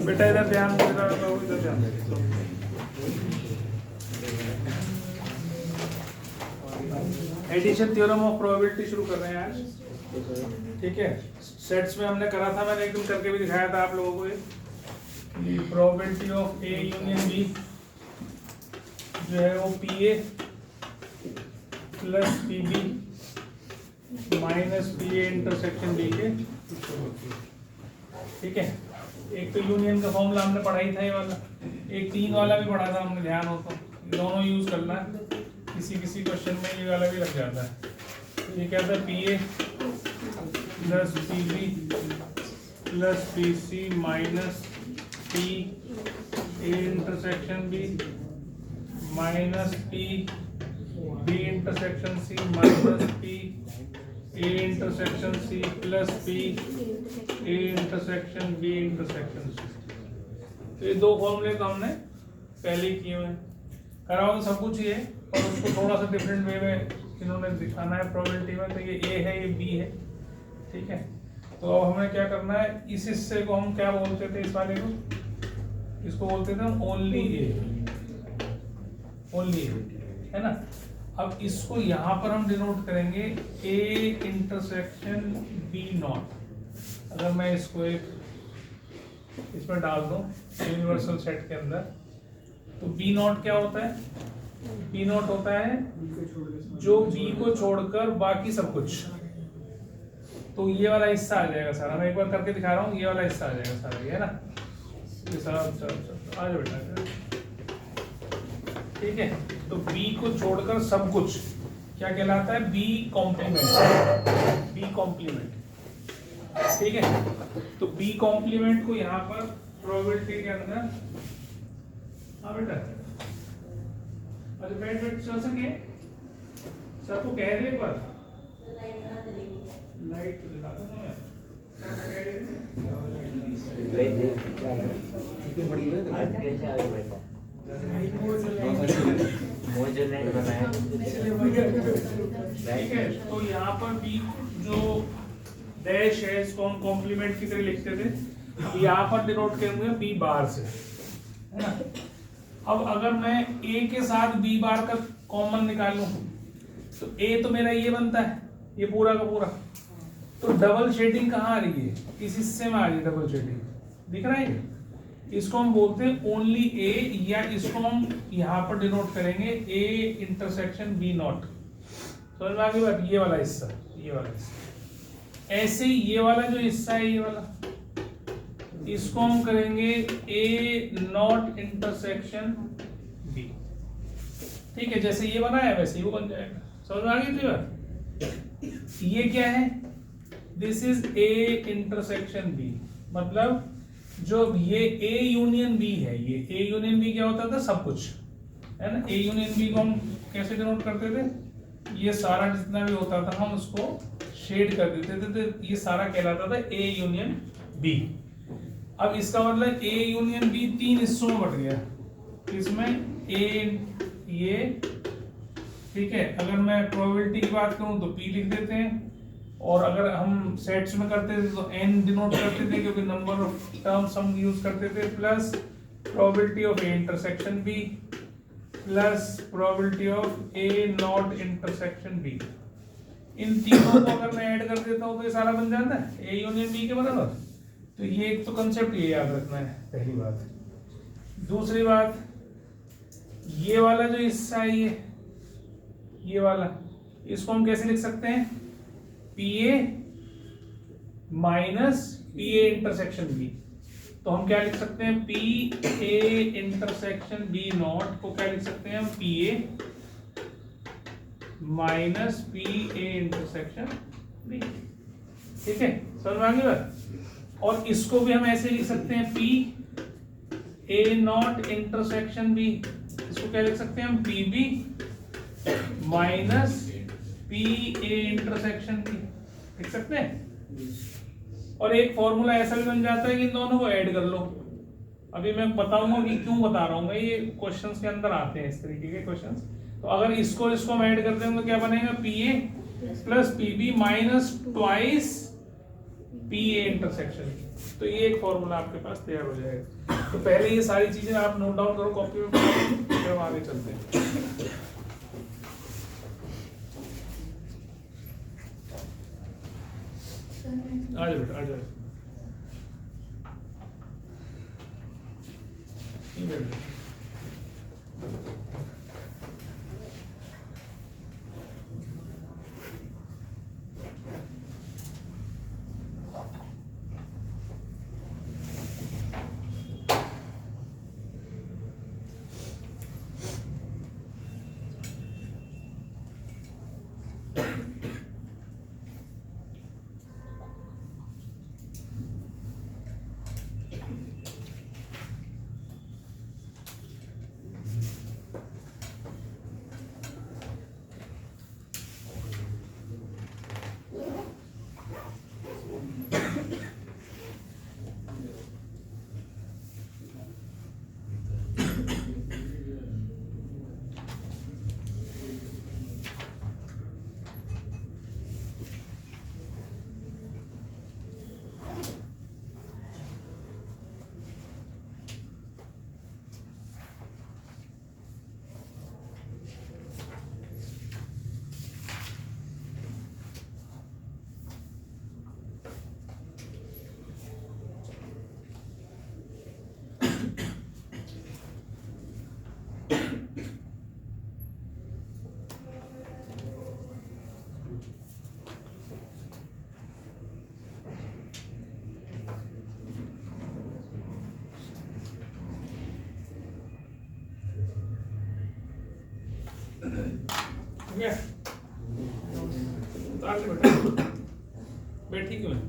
बेटा इधर ध्यान, इधर ध्यान। एडिशन थ्योरम ऑफ प्रोबेबिलिटी शुरू कर रहे हैं आज, ठीक है। सेट्स में हमने करा था, मैंने एक दिन करके भी दिखाया था आप लोगों को। ये probability of A union B जो है वो P A plus P B minus P A intersection B के, ठीक है। एक तो यूनियन का फॉर्मूला हमने पढ़ाई था ये वाला, एक 3 वाला भी पढ़ा था हमने, ध्यान हो तो दोनों यूज करना है। किसी किसी क्वेश्चन में ये वाला भी लग जाता है। तो ये क्या था, P A plus P B plus P C minus P A intersection B minus P B intersection C minus P A intersection C plus P A intersection B intersection C. तो ये 2 फॉर्मूले तो हमने पहले ही किए हुए हैं, कराओ तो सब कुछ ही है, और उसको थोड़ा सा डिफरेंट वे में इन्होंने दिखाना है प्रोबेबिलिटी में। तो ये ए है, ये बी है, ठीक है। तो अब हमें क्या करना है, इस हिस्से को हम क्या बोलते थे, इस वाले को, इसको बोलते थे हम ओनली ए, ओनली ए, है ना। अब इसको यहाँ पर हम डिनोट करेंगे ए इंटरसेक्शन बी नॉट। अगर मैं इसको एक इसमें डाल दूं यूनिवर्सल सेट के अंदर, तो बी नॉट क्या होता है, बी नॉट होता है जो बी को छोड़कर बाकी सब कुछ। तो ये वाला हिस्सा आ जाएगा सारा, मैं एक बार करके दिखा रहा हूँ, ये वाला हिस्सा आ जाएगा सारा, ये है ना, ये सारा। आ जाओ बेटा, ठीक है। तो बी को छोड़कर सब कुछ क्या कहलाता है, बी कॉम्प्लीमेंट, बी कॉम्प्लीमेंट, ठीक है। तो बी कॉम्प्लीमेंट को यहाँ पर प्रोबेबिलिटी के अंदर, हाँ बेटा, अच्छा बैठ चल सके, सबको कह दे एक बार, लाइट तो दिखा दो ना, ठीक है। तो यहाँ पर बी जो डैश है इसको हम कॉम्प्लीमेंट की तरह लिखते थे, यहाँ पर डिनोट करेंगे बी बार से, है ना। अब अगर मैं ए के साथ बी बार का कॉमन निकालूं तो ए तो मेरा ये बनता है, ये पूरा का पूरा। तो डबल शेडिंग कहाँ आ रही है, इस हिस्से में आ रही है डबल शेडिंग, दिख रहा है। इसको हम बोलते हैं ओनली ए, या इसको हम यहाँ पर डिनोट करेंगे ए इंटरसेक्शन बी नॉट। समझ में आ गई बात, ये वाला हिस्सा, ये वाला हिस्सा। ऐसे ही ये वाला जो हिस्सा है, ये वाला, इसको हम करेंगे ए नॉट इंटरसेक्शन बी, ठीक है। जैसे ये बना है वैसे ही वो बन जाएगा। समझ में आ गई थी बात। ये क्या है, this is A intersection B, मतलब जो ये ए यूनियन बी है, ये ए यूनियन बी क्या होता था, सब कुछ, है ना। ए यूनियन बी को हम कैसे डिनोट करते थे, ये सारा जितना भी होता था हम उसको शेड कर देते थे, तो ये सारा कहलाता था ए यूनियन बी। अब इसका मतलब ए यूनियन बी 3 हिस्सों में बट गया, इसमें ए ये, ठीक है। अगर मैं प्रोबेबिलिटी की बात करूं तो पी लिख देते हैं, और अगर हम सेट्स में करते थे तो एन डिनोट करते थे, क्योंकि नंबर ऑफ टर्म्स हम यूज करते थे, plus probability of A intersection B plus probability of A not intersection B. इन तीनों को अगर मैं ऐड कर देता हूं तो ये सारा बन जाता है ए यूनियन बी के बराबर। तो ये एक तो कंसेप्ट ये याद रखना है, पहली बात। दूसरी बात, ये वाला जो हिस्सा है, ये वाला, इसको हम कैसे लिख सकते हैं, P A minus P A intersection B. तो हम क्या लिख सकते हैं, P A intersection B not को क्या लिख सकते हैं हम, P A minus P A intersection B, ठीक है। समझ में आ गई बात। और इसको भी हम ऐसे लिख सकते हैं, P A not intersection B, इसको क्या लिख सकते हैं हम, P B minus P A intersection B, लिख सकते हैं। और एक फॉर्मूला ऐसा भी बन जाता है कि इन दोनों को ऐड कर लो। अभी मैं बताऊंगा कि क्यों बता रहा हूँ मैं, ये क्वेश्चंस के अंदर आते हैं इस तरीके के क्वेश्चंस। तो अगर इसको हम ऐड कर देंगे तो क्या बनेगा, P A plus P B minus twice P A intersection की। तो ये एक फॉर्मूला आपके पास तैयार हो जाएगा। तो पहले ये सारी चीजें आप नोट डाउन करो कॉपी में, फिर हम आगे चलते हैं। आ जाओ बेटा, आ जाओ। बैठी क्यों है?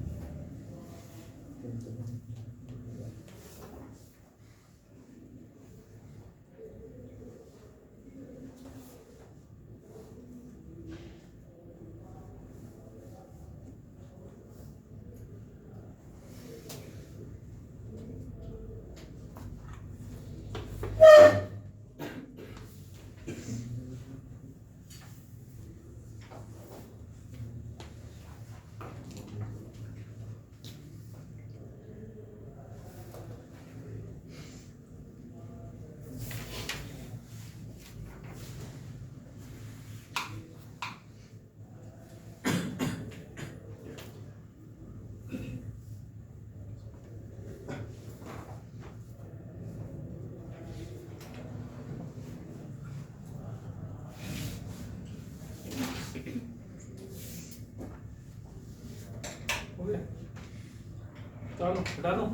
चलो हटा दो।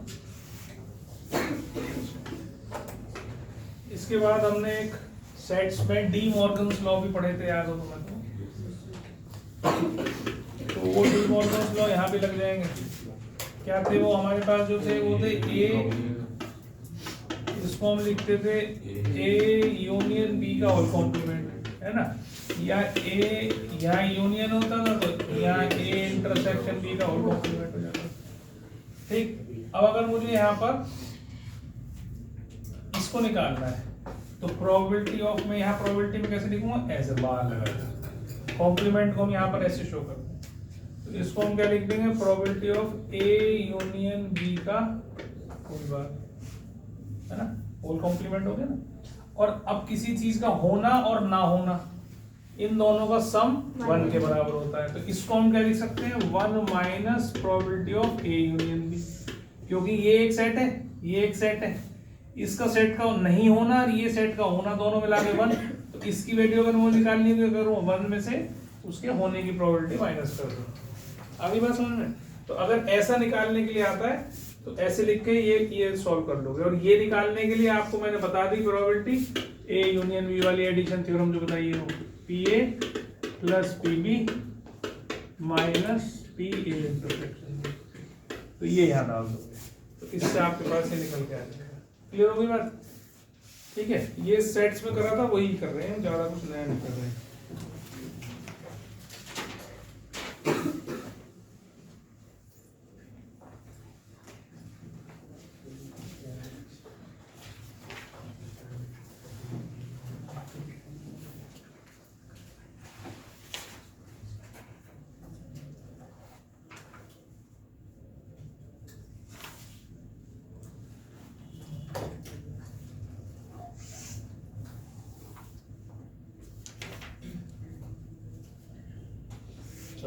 इसके बाद हमने एक सेट्स में डी मॉर्गन्स लॉ भी पढ़े थे, याद हो तुम्हें? तो वो डी मॉर्गन्स लॉ यहाँ पे लग जाएंगे। क्या थे वो हमारे पास जो थे? वो थे ए, इसको हम लिखते थे ए यूनियन बी का होल कॉम्प्लीमेंट, है ना? या ए यहाँ यूनियन होता था तो यहाँ ए इंटरसेक्शन बी का होल कॉम्प्लीमेंट हो जाता। ठीक, अब अगर मुझे यहाँ पर इसको निकालना है तो प्रोबेबिलिटी ऑफ, मैं यहाँ प्रोबेबिलिटी में कैसे लिखूंगा? ऐसे बार लगा, कॉम्प्लीमेंट को हम यहाँ पर ऐसे शो करते हैं। तो इसको हम क्या लिख देंगे? Probability of A union B का होल बार, है ना? होल कॉम्प्लीमेंट हो गया ना। और अब किसी चीज का होना और ना होना, इन दोनों का सम 1 के बराबर होता है। तो इसको हम क्या लिख सकते हैं? 1 minus probability of A union B, क्योंकि ये एक सेट है, ये एक सेट है, इसका सेट का नहीं होना और ये सेट का होना दोनों मिला के 1। तो इसकी वैल्यू अगर मुझे निकालनी है तो करूँ 1 में से उसके होने की प्रोबेबिलिटी माइनस कर दूँ। अभी बात समझ में? तो अगर ऐसा निकालने के लिए आता है तो ऐसे लिख के ये सॉल्व कर लोगे। और ये निकालने के लिए आपको मैंने बता दी प्रोबेबिलिटी ए यूनियन बी वाली एडिशन थ्योरम जो बताई है, P A plus P B minus P A intersection. तो ये यहाँ डाल दोगे तो इससे आपके पास ये निकल के आ जाएगा। क्लियर हो गई बात? ठीक है, ये सेट्स में करा था वही कर रहे हैं, ज्यादा कुछ नया नहीं कर रहे हैं।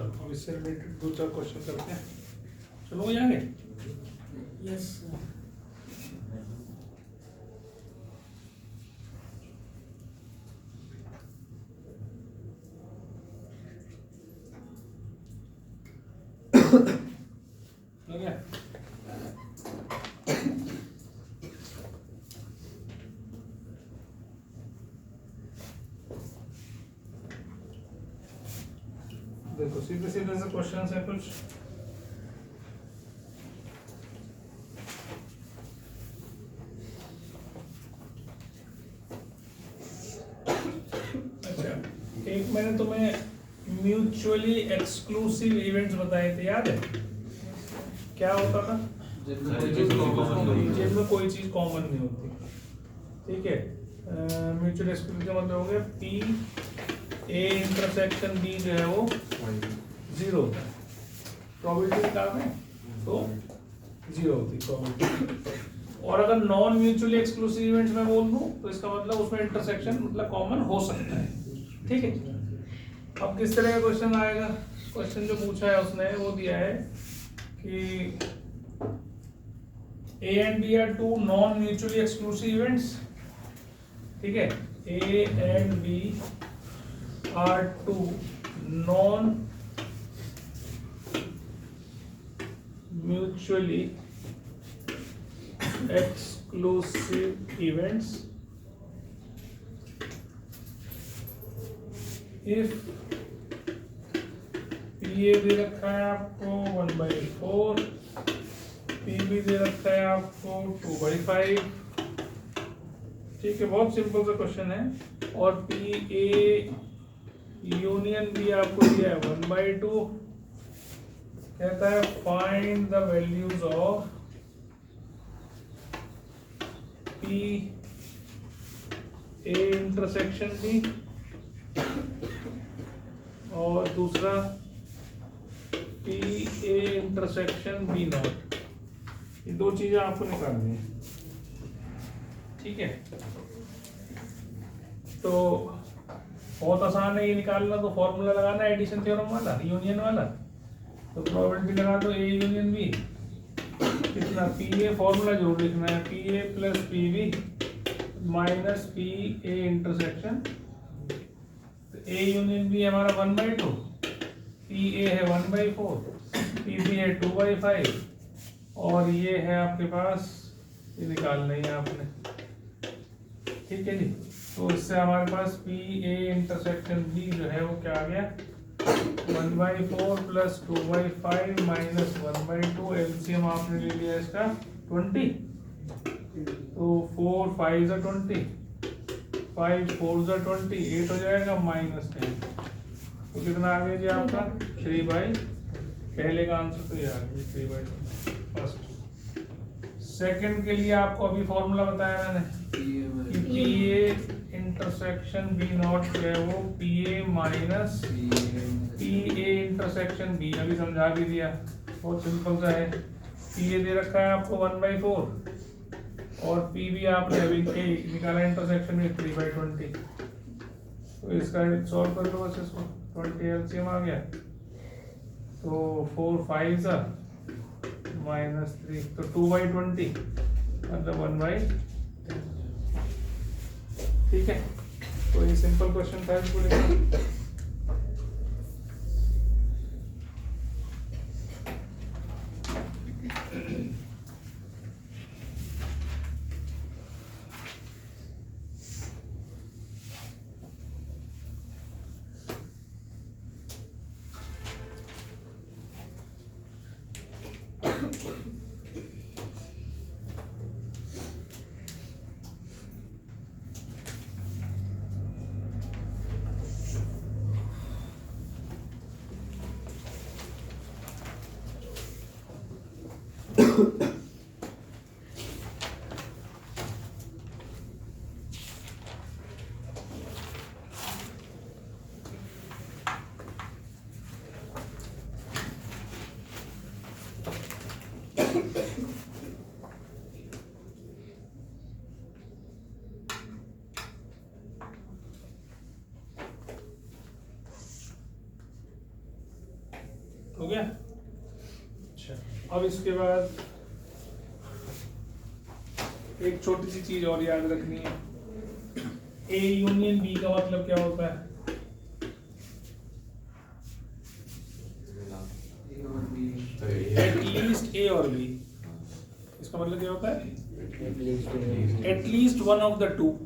चलो अब इससे रिलेटेड 2-4 क्वेश्चन करते हैं। चलो हो जाएंगे। यस हो गया। देखो सीधे सीधे से क्वेश्चन है कुछ। अच्छा, एक मैंने तुम्हें म्यूचुअली एक्सक्लूसिव इवेंट्स बताए थे, याद है? क्या होता था? जिनमें कोई चीज कॉमन नहीं होती। ठीक है, म्यूचुअल एक्सक्लूसिव का मतलब हो गया पी ए इंटरसेक्शन बी जो है वो 0 होता है। प्रोबेबिलिटी निकालना है तो 0 होती है प्रोबेबिलिटी। और अगर नॉन म्यूचुअली एक्सक्लूसिव इवेंट्स में बोल दूं तो इसका मतलब उसमें इंटरसेक्शन मतलब कॉमन हो सकता है। ठीक है, अब किस तरह का क्वेश्चन आएगा? क्वेश्चन जो पूछा है उसने वो दिया है कि A and B are two non mutually exclusive events। ठीक है, A and B are two non mutually exclusive events if PA दे रखा है आपको 1/4, PB दे रखा है आपको 2/5। ठीक है, बहुत सिंपल सा क्वेश्चन है। और PA यूनियन भी आपको दिया है 1/2। कहता है find the values of P A intersection B, और दूसरा P A intersection B not. ये दो चीजें आपको निकालनी है। ठीक है, तो बहुत आसान है ये निकालना। तो फॉर्मूला लगाना है एडिशन थ्योरम वाला, यूनियन वाला। तो प्रोबेबिलिटी लगा दो ए यूनियन बी। कितना? पी ए, फॉर्मूला जरूर लिखना है, P A plus P B minus P A intersection. A union B हमारा 1/2, पी ए है 1/4, पी बी है 2/5, और ये है आपके पास, ये निकालना ही है आपने। ठीक है जी, तो इससे हमारे पास पी ए इंटरसेक्शन बी जो है वो क्या आ गया? 1/4 प्लस 2/5 माइनस 1/2। एलसीएम आपने ले लिया इसका 20। तो 4 5 जा 20, 5 4 जा 20, 8 हो जाएगा माइनस 10। तो कितना आ गया जी आपका? 3/। पहले का आंसर तो ये आ गया 3/20 फर्स्ट। सेकंड के लिए आपको अभी फॉर्मूला बताया मैंने कि P A intersection B not जो है वो P A minus P A intersection B, अभी समझा भी दिया, बहुत सिंपल सा है। पी ए दे रखा है आपको 1/4 और पी बी आपने अभी निकाला इंटरसेक्शन में 3/20। तो इसका सॉल्व कर लो बस इसको, 20 एलसीएम आ गया। तो 4 5 जा माइनस 3, तो 2/20 मतलब 1/। ठीक है, तो ये सिंपल क्वेश्चन था इसको लेकर। अब इसके बाद एक छोटी सी चीज और याद रखनी है, ए यूनियन बी का मतलब क्या होता है? एट लीस्ट ए और बी। इसका मतलब क्या होता है? At least one of the to,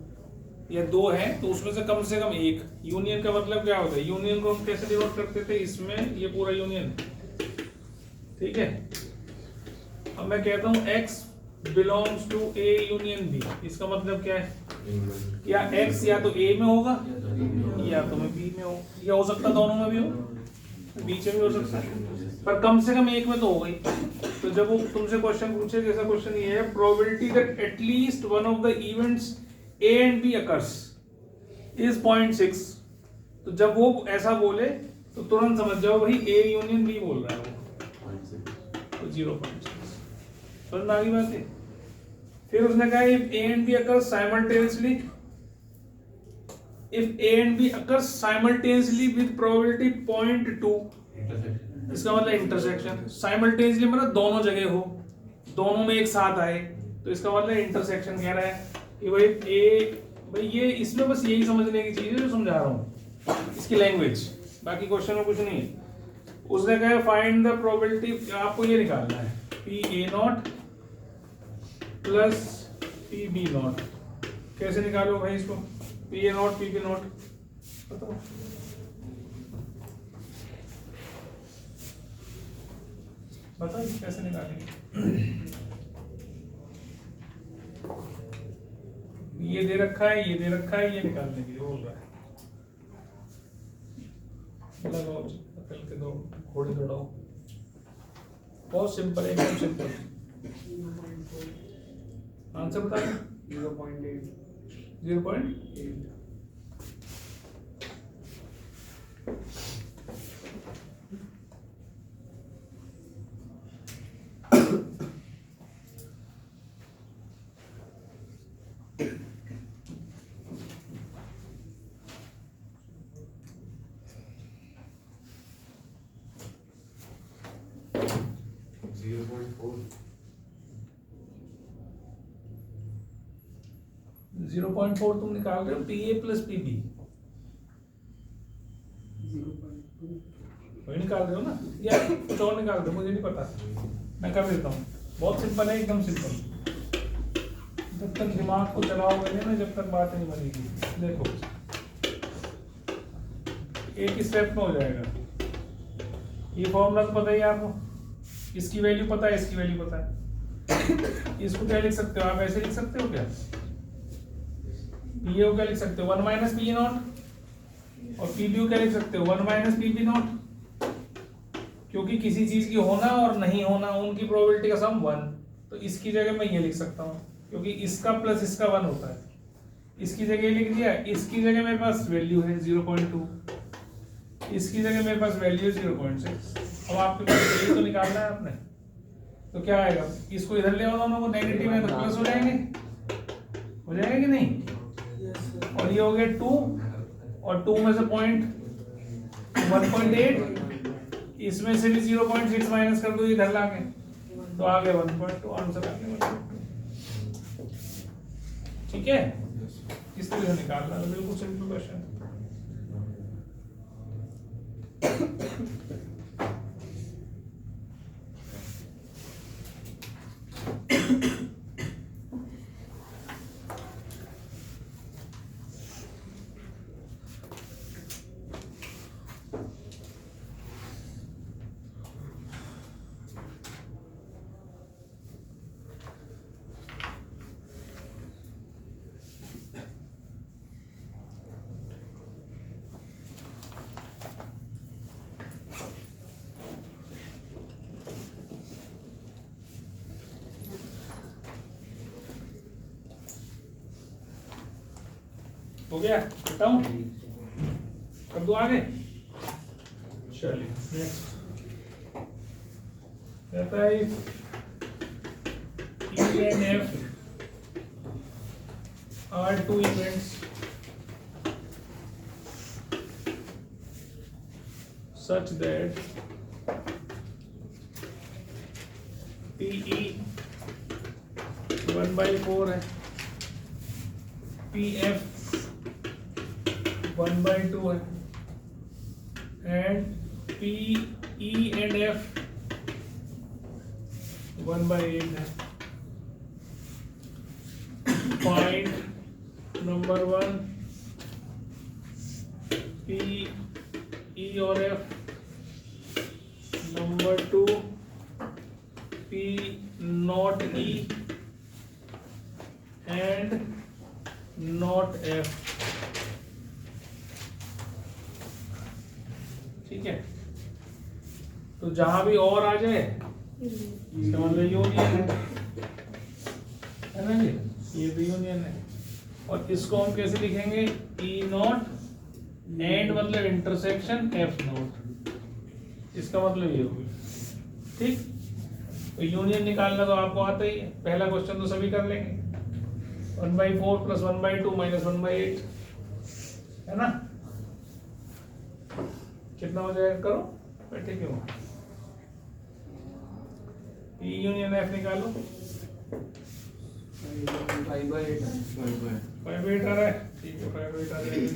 या दो है तो उसमें से कम एक। यूनियन का मतलब क्या होता है? यूनियन को हम कैसे डिनोट करते थे? इसमें ये पूरा यूनियन, ठीक है। अब मैं कहता हूं x belongs to A union B, इसका मतलब क्या है? या x या तो a में होगा या तो में b में हो, या हो सकता दोनों में भी हो, बीच में भी हो सकता है, पर कम से कम एक में तो हो गई। तो जब वो तुमसे क्वेश्चन पूछे, जैसा क्वेश्चन ये है, probability that at least one of the events A and B occurs is 0.6, तो जब वो ऐसा बोले तो तुरंत समझ जाओ भाई A यूनियन B बोल रहा है वो, तो 0.6। समझ में आ गई बात है? फिर उसने कहा if A and B occurs simultaneously, if A and B occurs simultaneously with probability 0.2, इसका मतलब इंटरसेक्शन। साइमल्टेनियसली मतलब दोनों जगह हो, दोनों में एक साथ आए, तो इसका मतलब इंटरसेक्शन कह रहा है कि भाई ये इसमें बस यही समझने की चीज है जो समझा रहा हूँ, इसकी लैंग्वेज, बाकी क्वेश्चन में कुछ नहीं है। उसने कहा फाइंड द प्रोबेबिलिटी, आपको ये निकालना है P A not plus P B not. कैसे निकालो भाई इसको? P A not P B not बताओ। बताओ कैसे निकालेंगे? ये दे रखा है, ये दे रखा है, ये निकालने के लिए बोल रहा है। लगाओ अकल के दो घोड़े दौड़ाओ, बहुत सिंपल है, एकदम सिंपल। आंसर बता दो। 0.8 0.8। जीरो पॉइंट फोर तुम निकाल रहे हो, P A plus P B वही निकाल रहे हो ना, या कुछ और निकाल रहे हो? मुझे नहीं पता, मैं कर देता हूँ। बहुत सिंपल है, एकदम सिंपल। जब तक दिमाग को चलाओगे ना, जब तक बात नहीं बनेगी। देखो एक स्टेप में हो जाएगा। ये फॉर्मूला तो पता ही है आपको, इसकी वैल्यू पता है, इसकी वैल्यू पता है। इसको क्या लिख सकते हो आप? ऐसे लिख सकते हो क्या? पी ए क्या लिख सकते हो? 1 माइनस पी नॉट, और पी बी क्या लिख सकते हो? 1 माइनस पी बी नॉट। क्योंकि किसी चीज की होना और नहीं होना, उनकी प्रोबेबिलिटी का सम 1, तो इसकी जगह मैं ये लिख सकता हूँ, क्योंकि इसका प्लस इसका 1 होता है। इसकी जगह लिख दिया, इसकी जगह मेरे पास वैल्यू है 0.2, इसकी जगह मेरे पास वैल्यू है 0.6। अब आपके पास ये तो निकालना है आपने, तो क्या आएगा? इसको इधर ले आओ, दोनों को नेगेटिव है तो प्लस हो जाएंगे, हो जाएगा कि नहीं? और ये हो गया 2, और 2 में से 1.8, इसमें से भी 0.6 माइनस कर दो इधर लाके, तो आ गया 1.2, आंसर आ गया 1.2। ठीक है, इस तरह से निकालना है, बिल्कुल सिंपल क्वेश्चन। हो गया? बताऊं? कर दो आगे? चलिए नेक्स्ट कहता है E and F are two events such that PE 1/4 है, PF 1/2 है, एंड PE and F 1/8 है. Find number 1 PE और F. Number 2 P not E and not F. ठीक है, तो जहां भी और आ जाए इसका मतलब यूनियन है ना जी, ये भी यूनियन है. और इसको हम कैसे लिखेंगे? E नॉट एंड मतलब इंटरसेक्शन F नॉट, इसका मतलब ये होगा. ठीक, तो यूनियन निकालना तो आपको आता ही है, पहला क्वेश्चन तो सभी कर लेंगे. 1/4 + 1/2 - 1/8 है ना. कितना हो जाएगा? करो बैठे क्यों. E यूनियन F निकालो. 5/8 5/8 आ रहा है. ठीक है, 5/8 आ जाएगा.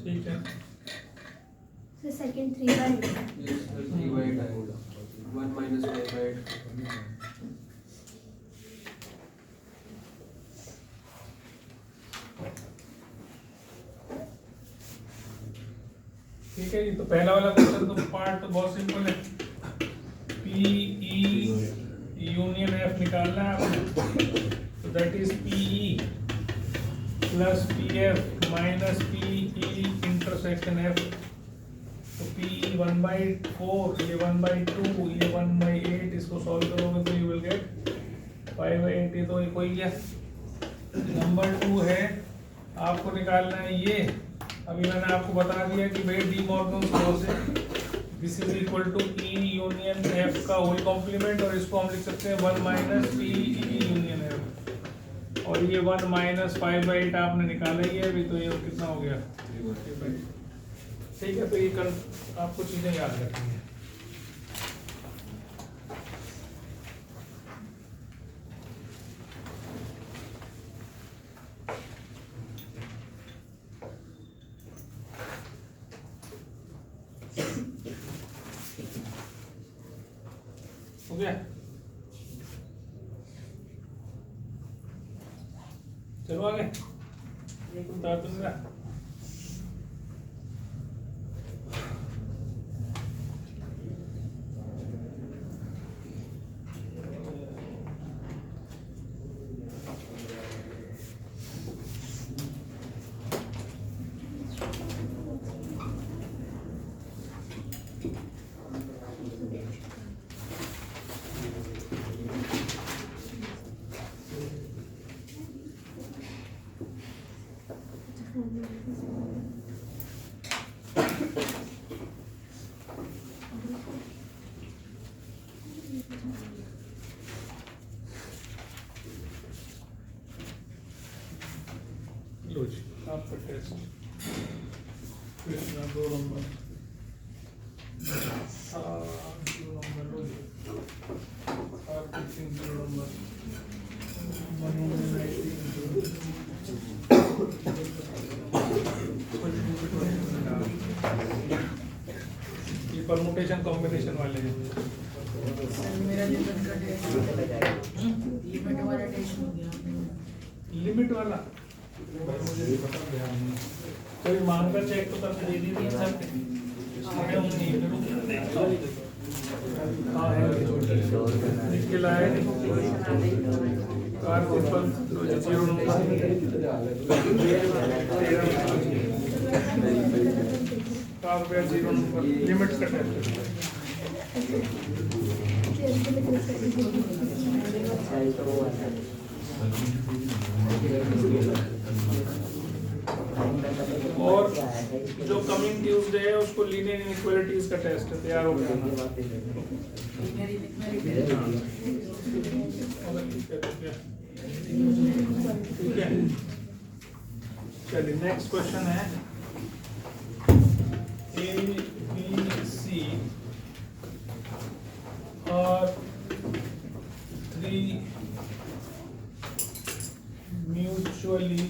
ठीक है, So second 3/8. Yes, 3/8 आएगा. 1 - 5/8. ठीक है जी. तो पहला वाला क्वेश्चन तो पार्ट तो बहुत सिंपल है. PE यूनियन F निकालना है आपको. तो that is PE plus PF minus PE intersection F. तो PE 1/4, ये 1/2, ये 1/8. इसको सॉल्व करोगे तो यू विल गेट 5/8. ये तो एक हो गया. नंबर 2 है, आपको निकालना है ये. अभी मैंने आपको बता दिया कि भाई डी मॉर्गन्स लॉ से this is equal to E union F का होल कॉम्प्लीमेंट, और इसको हम लिख सकते हैं 1 माइनस PE यूनियन F. और ये 1 माइनस 5/8 आपने निकाला ही है अभी, तो ये कितना हो गया? 3/8. ठीक है, तो ये आपको चीजें याद रखनी है. हो गया? चलो आगे. बता दूंगा. लो जी, आपका टेस्ट. कृष्णा 2 नंबर. 2 नंबर लो जी. कार्तिक सिंह 0 नंबर. मनोज 19. ये परमुटेशन कॉम्बिनेशन वाले हैं. मेरा लिमिट का टेस्ट लिमिट वाला टेस्ट हो गया. लिमिट वाला भाई मुझे नहीं पता, ध्यान नहीं. कोई मांग कर चेक तो करके दे दीजिए सर. आगे हम नहीं हाँ है इसके लाए कार सिंपल 0 नंबर. कार रुपया 0 नंबर. लिमिट्स का टेस्ट. और जो कमिंग ट्यूसडे है उसको लीनियर इनइक्वालिटीज का टेस्ट है. तैयार हो गया? ठीक है. चलिए नेक्स्ट क्वेश्चन है ABC और mutually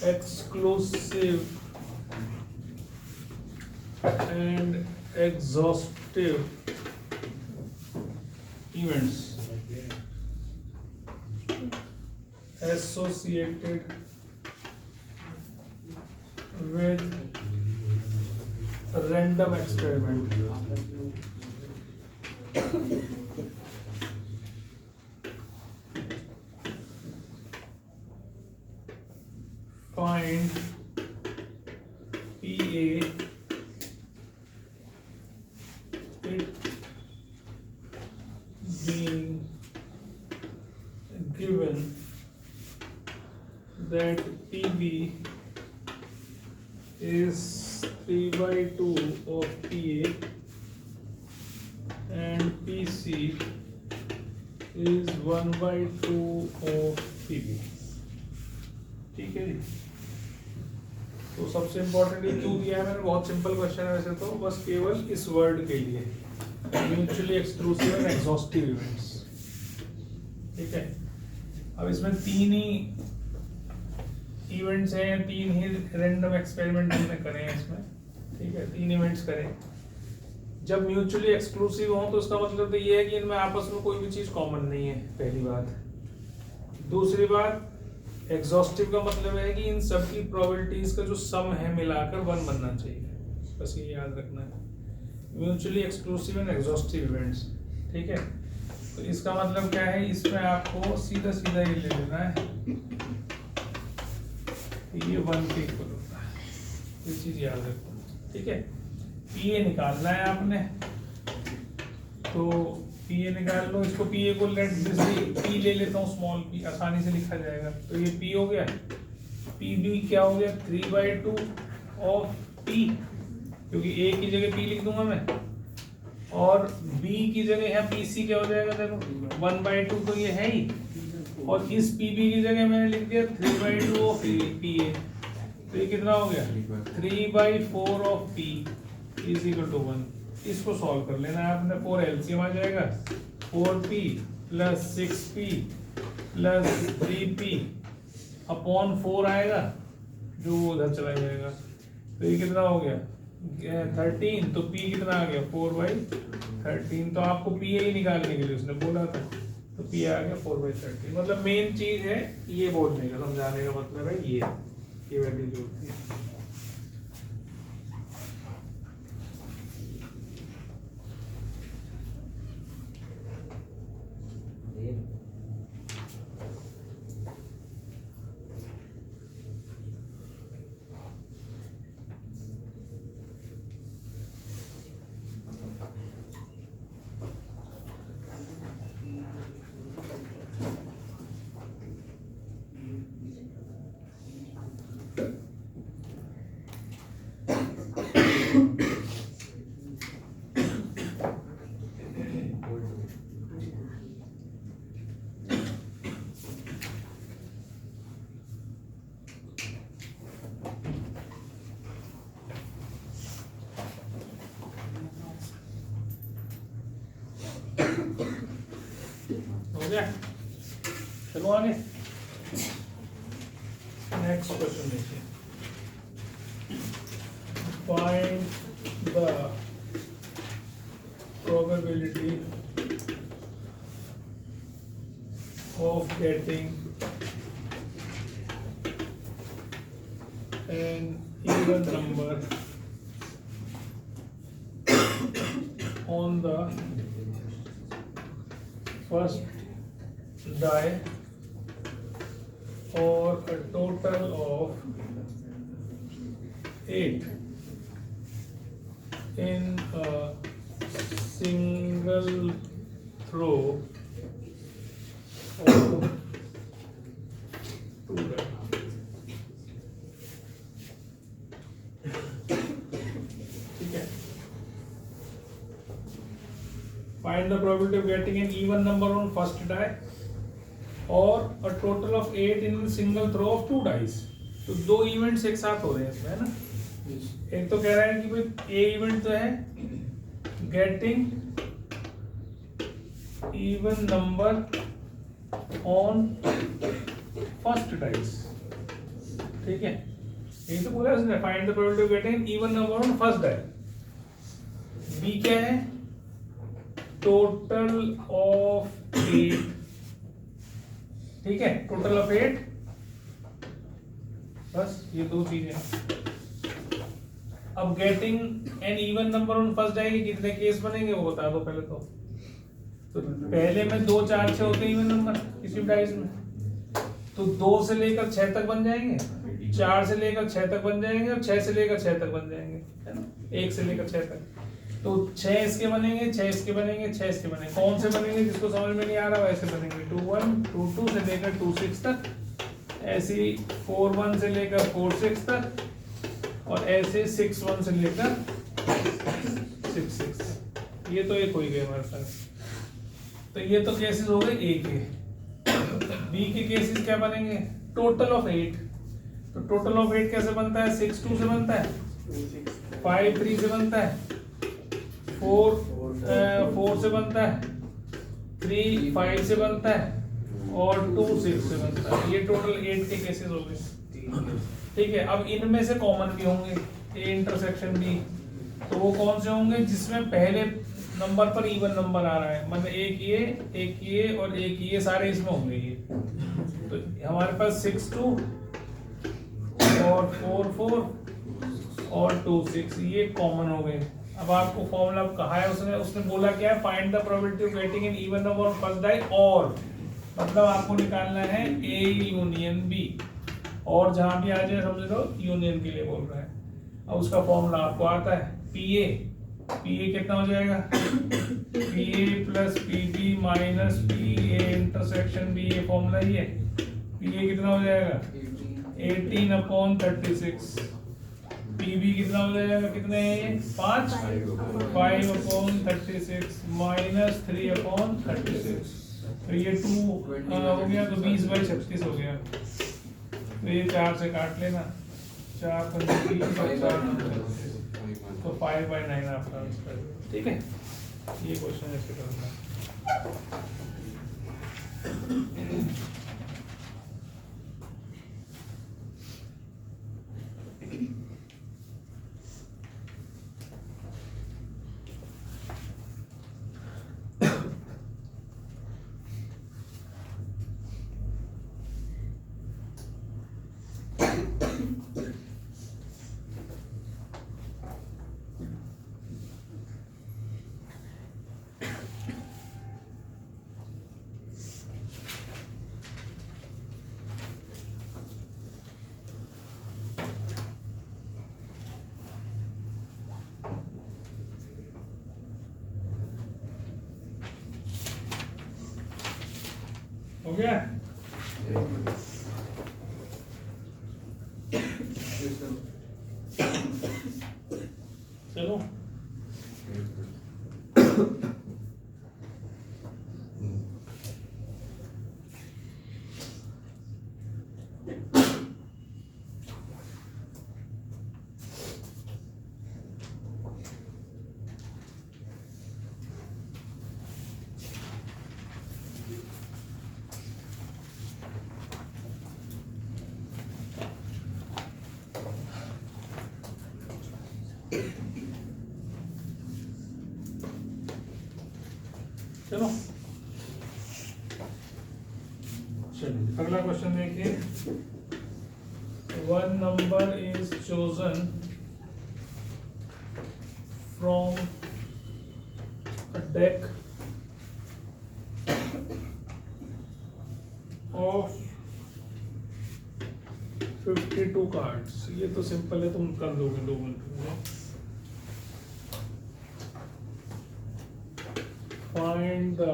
exclusive and exhaustive events associated with random experiment. Find PA it being given that PB is 3/2 of PA and PC is 1/2 of PB. ठीक है जी। तो सबसे इम्पोर्टेंट ये क्यों दिया है मैंने, बहुत सिंपल क्वेश्चन है वैसे तो, बस केवल इस वर्ड के लिए, mutually exclusive and exhaustive events. ठीक है, अब इसमें 3 ही इवेंट्स हैं, 3 ही रैंडम एक्सपेरिमेंट हमने करे हैं इसमें। ठीक है, 3 इवेंट्स करें। जब म्यूचुअली एक्सक्लूसिव हो तो उसका मतलब तो ये है कि इनमें आपस में कोई भी चीज कॉमन नहीं है, पहली बात। दूसरी बात, एग्जॉस्टिव का मतलब है कि इन सब की प्रोबेबिलिटीज का जो सम है मिलाकर 1 बनना चाहिए, बस ये याद रखना है। Mutually exclusive and exhaustive events. ठीक है, तो इसका मतलब क्या है, इसमें आपको सीधा सीधा ये ले लेना है, ये 1 के इक्वल होता है, ये चीज याद रखो। ठीक है, पीए निकालना है आपने, तो पीए निकाल लो। इसको पीए को लेट दिस पी ले लेता हूँ, स्मॉल पी, आसानी से लिखा जाएगा। तो ये पी हो गया, पी बी क्या हो गया, 3/2 ऑफ पी, क्योंकि ए की जगह पी लिख दूंगा मैं, और बी की जगह है पी सी, क्या हो जाएगा देखो 1/2, तो ये है ही, और इस पी बी की जगह मैंने लिख दिया 3/2 ऑफ पी ए, तो ये कितना हो गया 3/4 of P is equal to 1। इसको सॉल्व कर लेना है आपने, 4 एलसीएम आ जाएगा, 4p plus 6p plus 3p upon 4 आएगा, जो उधर चला जाएगा, तो ये कितना हो गया 13, तो p कितना आ गया 4/13। तो आपको p ही निकालने के लिए उसने बोला था, तो p आ गया 4/13। मतलब मेन चीज है ये बोलने का, समझाने का मतलब है ये वैल्यू जो होती है। हो गया, चलो आगे नेक्स्ट क्वेश्चन देखिए। Find the probability of getting an even number on the first die or a total of 8 in a single throw of 2 die. ठीक है, find the probability of getting an even number on first die or a total of 8 in a single throw of 2 dice। तो 2 events एक साथ हो रहे हैं इसमें, है ना। एक तो कह रहा है कि भाई ए इवेंट तो है getting even number on first dice, ठीक है, यही तो बोला उसने, find the probability of getting even number on first die. B क्या है, टोटल ऑफ 8, ठीक है, टोटल ऑफ 8, बस ये दो चीजें। अब getting an even number on first die के कितने केस बनेंगे वो बता दो पहले तो पहले में 2 4 6 होते हैं इवन नंबर किसी डाइस में, तो 2 से लेकर 6 तक बन जाएंगे, 4 से लेकर 6 तक बन जाएंगे और 6 से लेकर 6 तक बन जाएंगे, है ना, 1 से लेकर 6 तक। तो 6 इसके बनेंगे, 6 इसके बनेंगे, 6 इसके बनेंगे। कौन से बनेंगे जिसको समझ में नहीं आ रहा वैसे बनेंगे। 2 1 2 2 से लेकर 2 6 तक, ऐसे 4 1 से लेकर 4 6 तक, और ऐसे 6 1 से लेकर 6 6। ये तो एक हो ही गए हमारे पास। तो ये तो केसेस हो गए ए के। बी के केसेस क्या बनेंगे, टोटल ऑफ 8। तो टोटल ऑफ 8 कैसे बनता है, 6 2 से बनता है, 5 3 से बनता है, 4 से बनता है, 3 5 से बनता है और 2 6 से बनता है। ये टोटल 8 के केसेस हो गए, ठीक है। अब इनमें से कॉमन भी होंगे, ए इंटरसेक्शन बी, तो वो कौन से होंगे जिसमें पहले नंबर पर इवन नंबर आ रहा है, मतलब एक ये और एक ये सारे इसमें होंगे। ये तो हमारे पास 6 2 और 4 4 और 2 6 ये कॉमन हो गए। अब आपको फॉर्मूला कहा है उसने बोला क्या है, find the probability of getting an even number on first die, और मतलब आपको निकालना है ए यूनियन बी, और जहां भी आ जाए समझ लो यूनियन के लिए बोल रहा है। अब उसका फॉर्मूला आपको आता है, पीए कितना हो जाएगा, पीए प्लस पीबी माइनस पीए इंटरसेक्शन बी, ये फॉर्मूला ही है। पीए कितना हो जाएगा 18/36, पीबी कितना हो जाएगा, कितने हैं 5 5/36 माइनस 3/36, तो ये 2 हो गया, तो 20/36 हो गया। तो ये 4 से काट लेना, 4 5 20, तो 5/9 आपका आंसर, ठीक है। ये क्वेश्चन ऐसे करना है। हो गया, चलो चलो चलिए अगला क्वेश्चन देखिए। One number is chosen from a deck of 52 cards. ये तो सिंपल है, तुम कर दोगे 2 मिनट में। Find the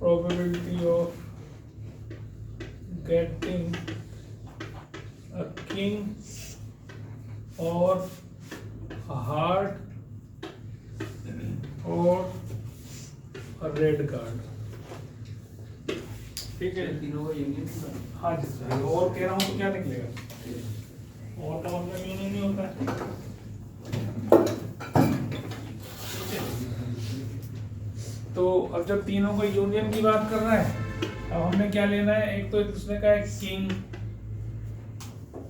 probability of getting a king or a heart or a red card। ठीक है, तीनों का यूनियन। हाँ जी सर, और कह रहा हूँ तो क्या निकलेगा, और का मतलब यूनियन नहीं होता है। तो अब जब तीनों को यूनियन की बात कर रहा है, अब हमने क्या लेना है, एक तो उसने कहा है किंग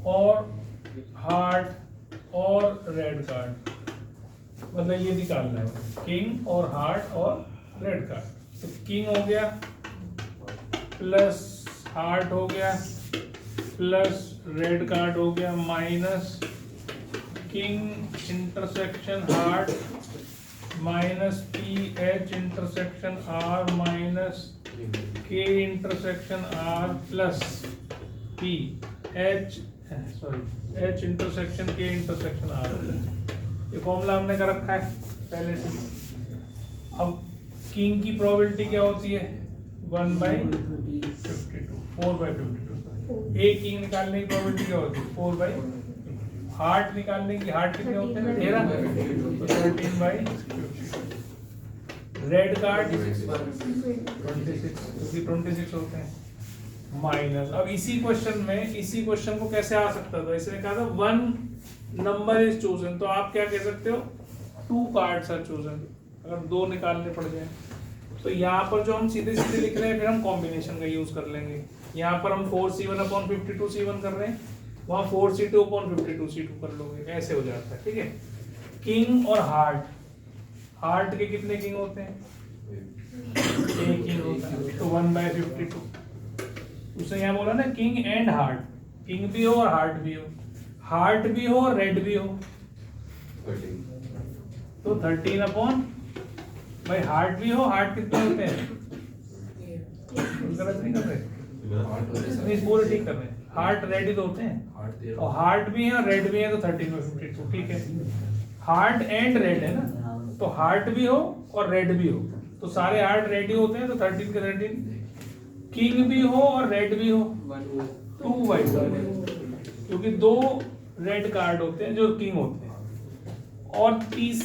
और हार्ट और रेड कार्ड, मतलब ये निकालना है, किंग और हार्ट और रेड कार्ड। तो किंग हो गया प्लस हार्ट हो गया प्लस रेड कार्ड हो गया minus king intersection heart minus P H intersection R minus K intersection R plus P H H intersection K intersection R. ये फॉर्मूला हमने कर रखा है पहले से। अब किंग की प्रोबेबिलिटी क्या होती है 1/52 4/52। एक किंग निकालने की प्रोबेबिलिटी क्या होती है 4/52। हार्ट निकालने की, हार्ट कितने होते हैं 13 13/52। रेड कार्ड 26 क्योंकि 26 होते हैं माइनस। अब इसी क्वेश्चन को कैसे आ सकता था, इसने कहा था 1 नंबर इज चोजन, तो आप क्या कह सकते हो 2 कार्ड्स आर चोजन, अगर 2 निकालने पड़ जाए। तो यहाँ पर जो हम सीधे सीधे लिख रहे हैं फिर हम कॉम्बिनेशन का यूज कर लेंगे। यहाँ पर हम 4c1/52c1 कर रहे हैं, वहाँ 4c2/52c2 कर लोगे, ऐसे हो जाता है। ठीक है, किंग और हार्ट के कितने किंग होते हैं, एक किंग होता है, तो 1/52। उसने यहाँ बोला ना किंग एंड हार्ट, किंग भी हो और हार्ट भी हो, हार्ट भी हो और रेड भी हो, तो 13 अपॉन भाई हार्ट भी हो, हार्ट कितने होते हैं, गलत नहीं कर रहे, नहीं पूरे ठीक कर रहे हैं, हार्ट रेड ही तो होते हैं, और हार्ट भी है और रेड भी है, तो 13/52। ठीक है, हार्ट एंड रेड है ना, तो हार्ट भी हो और रेड भी हो, तो सारे हार्ट रेड ही होते हैं, तो 13 के 13। किंग भी हो और रेड भी हो 2/2, क्योंकि 2 रेड कार्ड होते हैं जो किंग होते हैं, और 30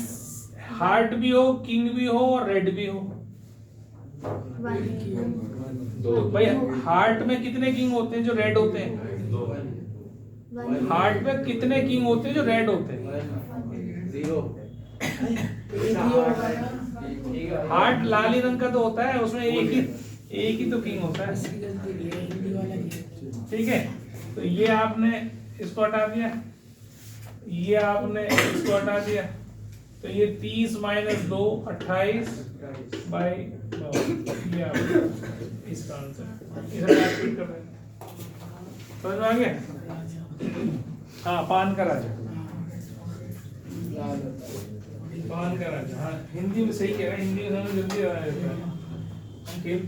हार्ट भी हो, किंग भी हो और रेड भी हो, तो भाई हार्ट में कितने किंग होते हैं जो रेड होते हैं, हार्ट में कितने किंग होते हैं जो रेड होते हैं, 0। हार्ट लाल ही रंग का तो होता है, उसमें एक ही तो किंग होता है। ठीक है, तो ये आपने इसको हटा दिया, ये आपने इसको हटा दिया, तो ये 30 - 2 28/2, ये आपका इसका आंसर। इसे कैलकुलेट कर रहे हैं, समझ में आ गया? हाँ, पान का राजा, पान का राजा, हाँ हिंदी में सही कह रहा है, हिंदी में हमें जल्दी आ जाता है।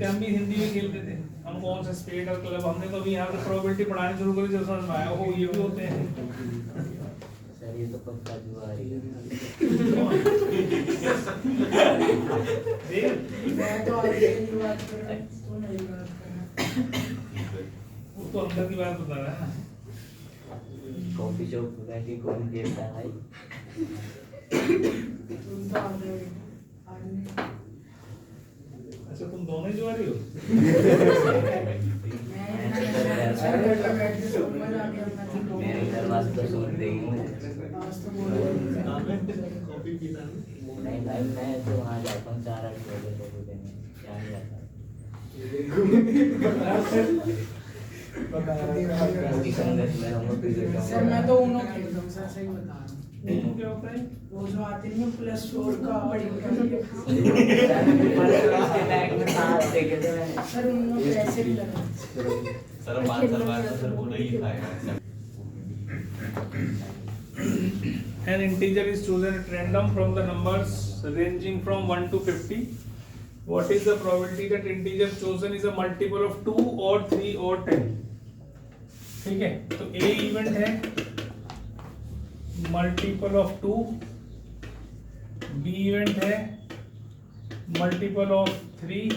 हम भी हिंदी में खेलते थे, हम कौन सा स्टेट और क्लब, हमने तो अभी यहाँ पे प्रोबेबिलिटी पढ़ानी शुरू करी जब समझ में आया ओ ये भी होते हैं। सर ये तो पक्का जुआ है। मैं तो आगे की बात कर रहा हूँ, तो नहीं बात कर रहा। वो तो अंदर की बात बता रहा है। कॉफी शॉप में बैठ के कौन खेलता है भाई? तुम तो आगे अच्छा तुम दोनों ही जुआरी हो? मेरे घर वाले तो सुन देंगे। नहीं भाई मैं तो वहाँ जाता हूँ 4-8 बजे कॉफी देने, क्या नहीं जाता। उनकी संगत में हम लोग भी रहते हैं। सर मैं तो उन्हों खेलता हूँ सर, सही बता रहा हूँ। वो क्या होता है? वो जो आते हैं +4 का बड़ी उसके बैग में साथ देखे थे मैंने। सर उन्होंने पैसे भी लगा। सर 5 साल बाद तो सर वो नहीं खाएगा। An integer is chosen at random from the numbers ranging from 1 to 50. What is the probability that integer chosen is a multiple of 2 or 3 or 10? ठीक है, तो A इवेंट है मल्टीपल ऑफ 2, B इवेंट है multiple of 3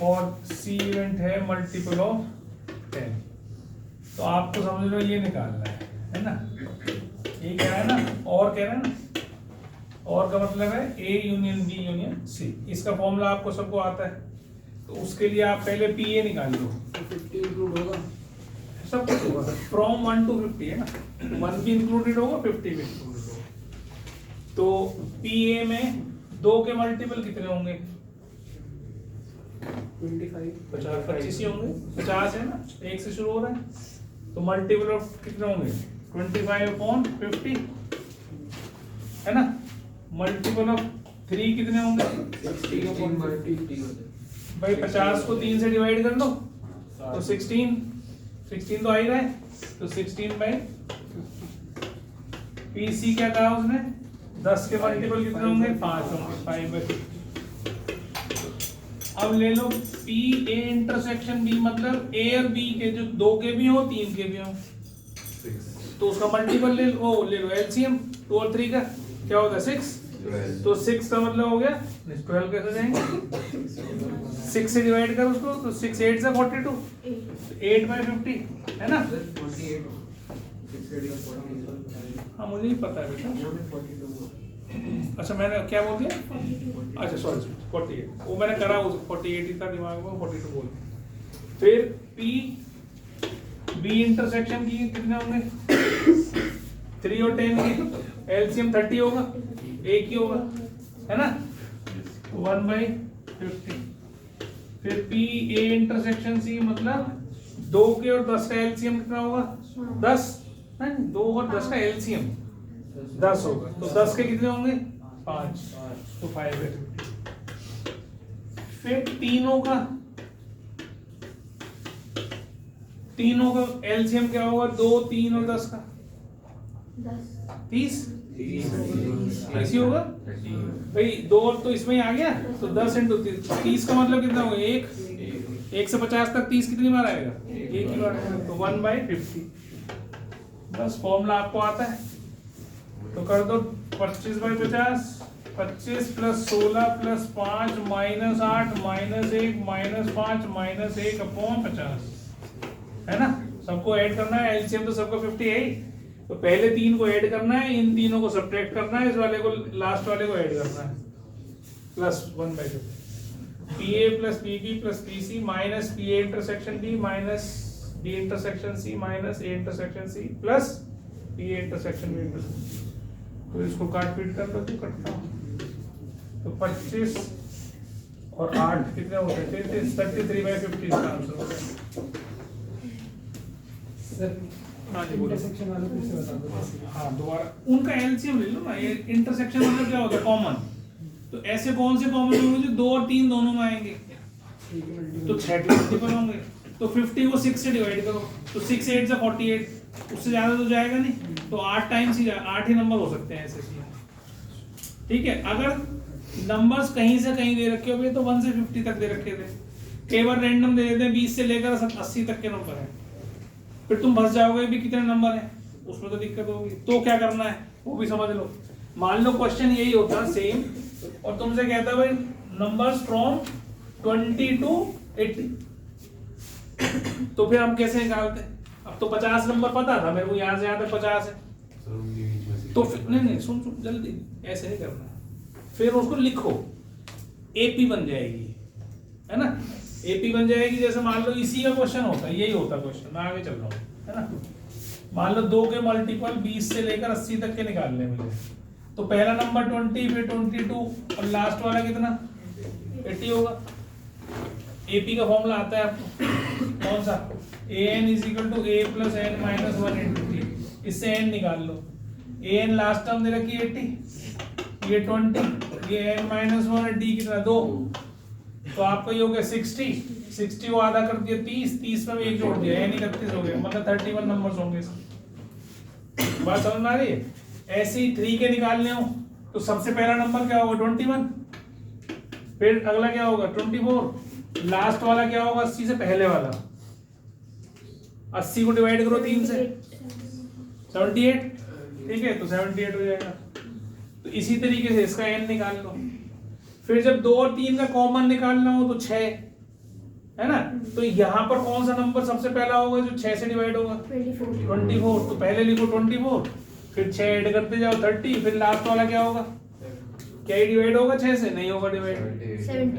और C event है multiple of 10। तो आपको समझ लो ये निकालना है ना, ये क्या है ना, और कह रहे हैं ना, और का मतलब है A union B union C। इसका फॉर्मूला आपको सबको आता है, तो उसके लिए आप पहले PA निकाल लो। 50 इंक्लूड होगा, सब कुछ होगा फ्रॉम 1 to 50 है ना, 1 भी इंक्लूडेड होगा 50 भी इंक्लूडेड होगा। तो PA में 2 के मल्टीपल कितने होंगे 50 25 ही होंगे, 50 है ना, 1 से शुरू हो रहा है तो मल्टीपल ऑफ कितने होंगे 25/50 है ना। मल्टीपल ऑफ 3 कितने होंगे 16/50 भाई 50 को 3 से डिवाइड कर दो तो 16 तो आ ही रहा है तो 16/50। पीसी क्या कहा उसने 10 के मल्टीपल कितने होंगे 5 होंगे 5/50। अब ले लो पी ए इंटरसेक्शन बी मतलब ए और बी के जो 2 के भी हो 3 के भी हो तो उसका मल्टीपल ले लो एलसीएम 2 और 3 का क्या होगा 6 तो 6 का मतलब हो गया 12 कैसे जाएंगे 6 से डिवाइड कर उसको तो 6 8 से 42 8/50 है ना। 48 हाँ मुझे ही पता है बेटा। अच्छा मैंने क्या बोल दिया अच्छा सॉरी 48 वो मैंने करा 48 ही था दिमाग में 42 बोल दिया। फिर पी बी इंटरसेक्शन की कितने होंगे 3 और 10 की एलसीएम 30 होगा एक ही होगा है ना 1/50। फिर पी ए इंटरसेक्शन सी मतलब 2 के और 10 का एलसीएम कितना होगा 10 नहीं 2 और 10 का एलसीएम 10 होगा तो 10 के कितने होंगे 5 तो 5/50। फिर तीनों का एलसीएम क्या होगा 2 3 और 10 का 30 ही होगा भाई 2 और तो इसमें ही आ गया तो 10 × 30 का मतलब कितना होगा 1 से 50 तक 30 कितनी बार आएगा एक ही बार आएगा तो 1/50। बस फॉर्मूला आपको आता है तो कर दो 25/50 25 + 16 + 5 - 8 - 1 - 5 - 1/50 है ना। सबको ऐड करना है एलसीएम तो सबका 50 है ही तो पहले 3 को ऐड करना है इन तीनों को सब्ट्रैक्ट करना है इस वाले को लास्ट वाले को ऐड करना है plus 1/50 PA + PB + PC minus PA intersection B minus B intersection C minus A intersection C plus PA intersection B। तो इसको काट पीट कर लो तो कटता हूँ तो 25 और 8 कितने होते हैं 33/50 इसका आंसर हो गया। हाँ जी बोलो इंटरसेक्शन वालों को इससे बता दो। हाँ दोबारा उनका एलसीएम ले लो ना ये इंटरसेक्शन मतलब क्या होता है कॉमन तो ऐसे कौन से कॉमन होंगे जो 2 और 3 दोनों में आएंगे तो 6 के मल्टीपल होंगे तो 50 को 6 से डिवाइड करो तो 6 8 से 48 उससे ज्यादा तो जाएगा नहीं तो 8 टाइम्स ही 8 ही नंबर हो सकते हैं ऐसे ठीक है। अगर नंबर्स कहीं से कहीं दे रखे होंगे तो 1 से 50 तक दे रखे थे कई बार रैंडम दे देते हैं 20 से लेकर 80 तक के नंबर है फिर तुम फंस जाओगे भी कितने नंबर है उसमें तो दिक्कत होगी तो क्या करना है वो भी समझ लो। मान लो क्वेश्चन यही होता सेम और तुमसे कहता है भाई नंबर्स फ्रॉम 20 to 80 तो फिर हम कैसे निकालते हैं अब तो 50 नंबर पता था मेरे को यहाँ से यहाँ तक 50 है तो फिर नहीं सुन जल्दी ऐसे नहीं करना फिर उसको लिखो एपी बन जाएगी है ना एपी बन जाएगी। जैसे मान लो इसी का क्वेश्चन होता है यही होता क्वेश्चन मैं आगे चल रहा हूँ है ना। मान लो 2 के मल्टीपल 20 से लेकर 80 तक के निकालने मुझे तो पहला नंबर 20 फिर 22 और लास्ट वाला कितना 80 होगा। एपी का फॉर्मूला आता है आपको कौन सा an = a + n - 1 × t इससे n निकाल लो an लास्ट टर्म दे रखी है 80 ये 20 ये n - 1 d कितना 2 तो आपका ये हो गया 60 को आधा कर दिया 30 में भी एक जोड़ दिया यानी 31 हो गया मतलब 31 नंबर्स होंगे इसके। बात समझ में आ रही है। ऐसे ही 3 के निकालने हो तो सबसे पहला नंबर क्या होगा 21 फिर अगला क्या होगा 24 लास्ट वाला क्या होगा 80 से पहले वाला 80 को डिवाइड करो 3 से 78 ठीक है तो 78 हो जाएगा। तो इसी तरीके से इसका n निकाल लो फिर जब 2 और 3 का कॉमन निकालना हो तो 6 है ना तो यहाँ पर कौन सा नंबर सबसे पहला होगा जो 6 से डिवाइड होगा 24 तो पहले लिखो 24 फिर 6 ऐड करते जाओ 30 फिर लास्ट वाला क्या होगा क्या ही डिवाइड होगा 6 से नहीं होगा डिवाइड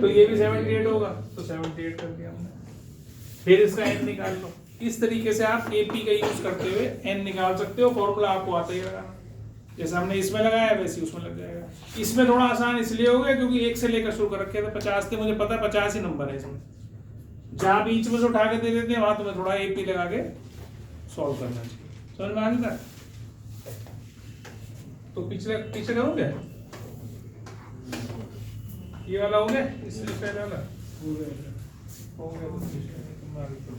तो ये भी 78 होगा तो 78 कर दिया हमने। फिर इसका n निकाल लो। इस तरीके से आप एपी का यूज करते हुए n निकाल सकते हो फॉर्मूला आपको आता ही होगा जैसे हमने इसमें लगाया वैसे उसमें लग जाएगा। इसमें थोड़ा आसान इसलिए हो गया क्योंकि 1 से लेकर शुरू कर रखे थे 50 थे मुझे पता है 50 ही नंबर है इसमें जहां बीच में से उठा के दे देते हैं वहां तुम्हें थोड़ा एपी लगा के सॉल्व करना चाहिए। समझ में आ गया? तो पिछले पीछे करोगे, ये वाला हो गया, इससे पहले वाला हो गया तो तुम आगे करो।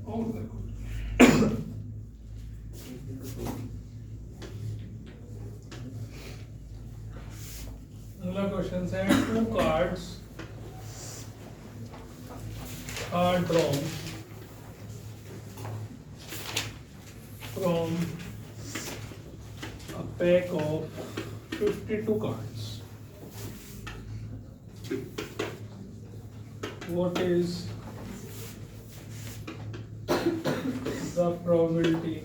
और देखो अगला क्वेश्चन है, 2 cards are drawn from a pack of 52 cards. What is the probability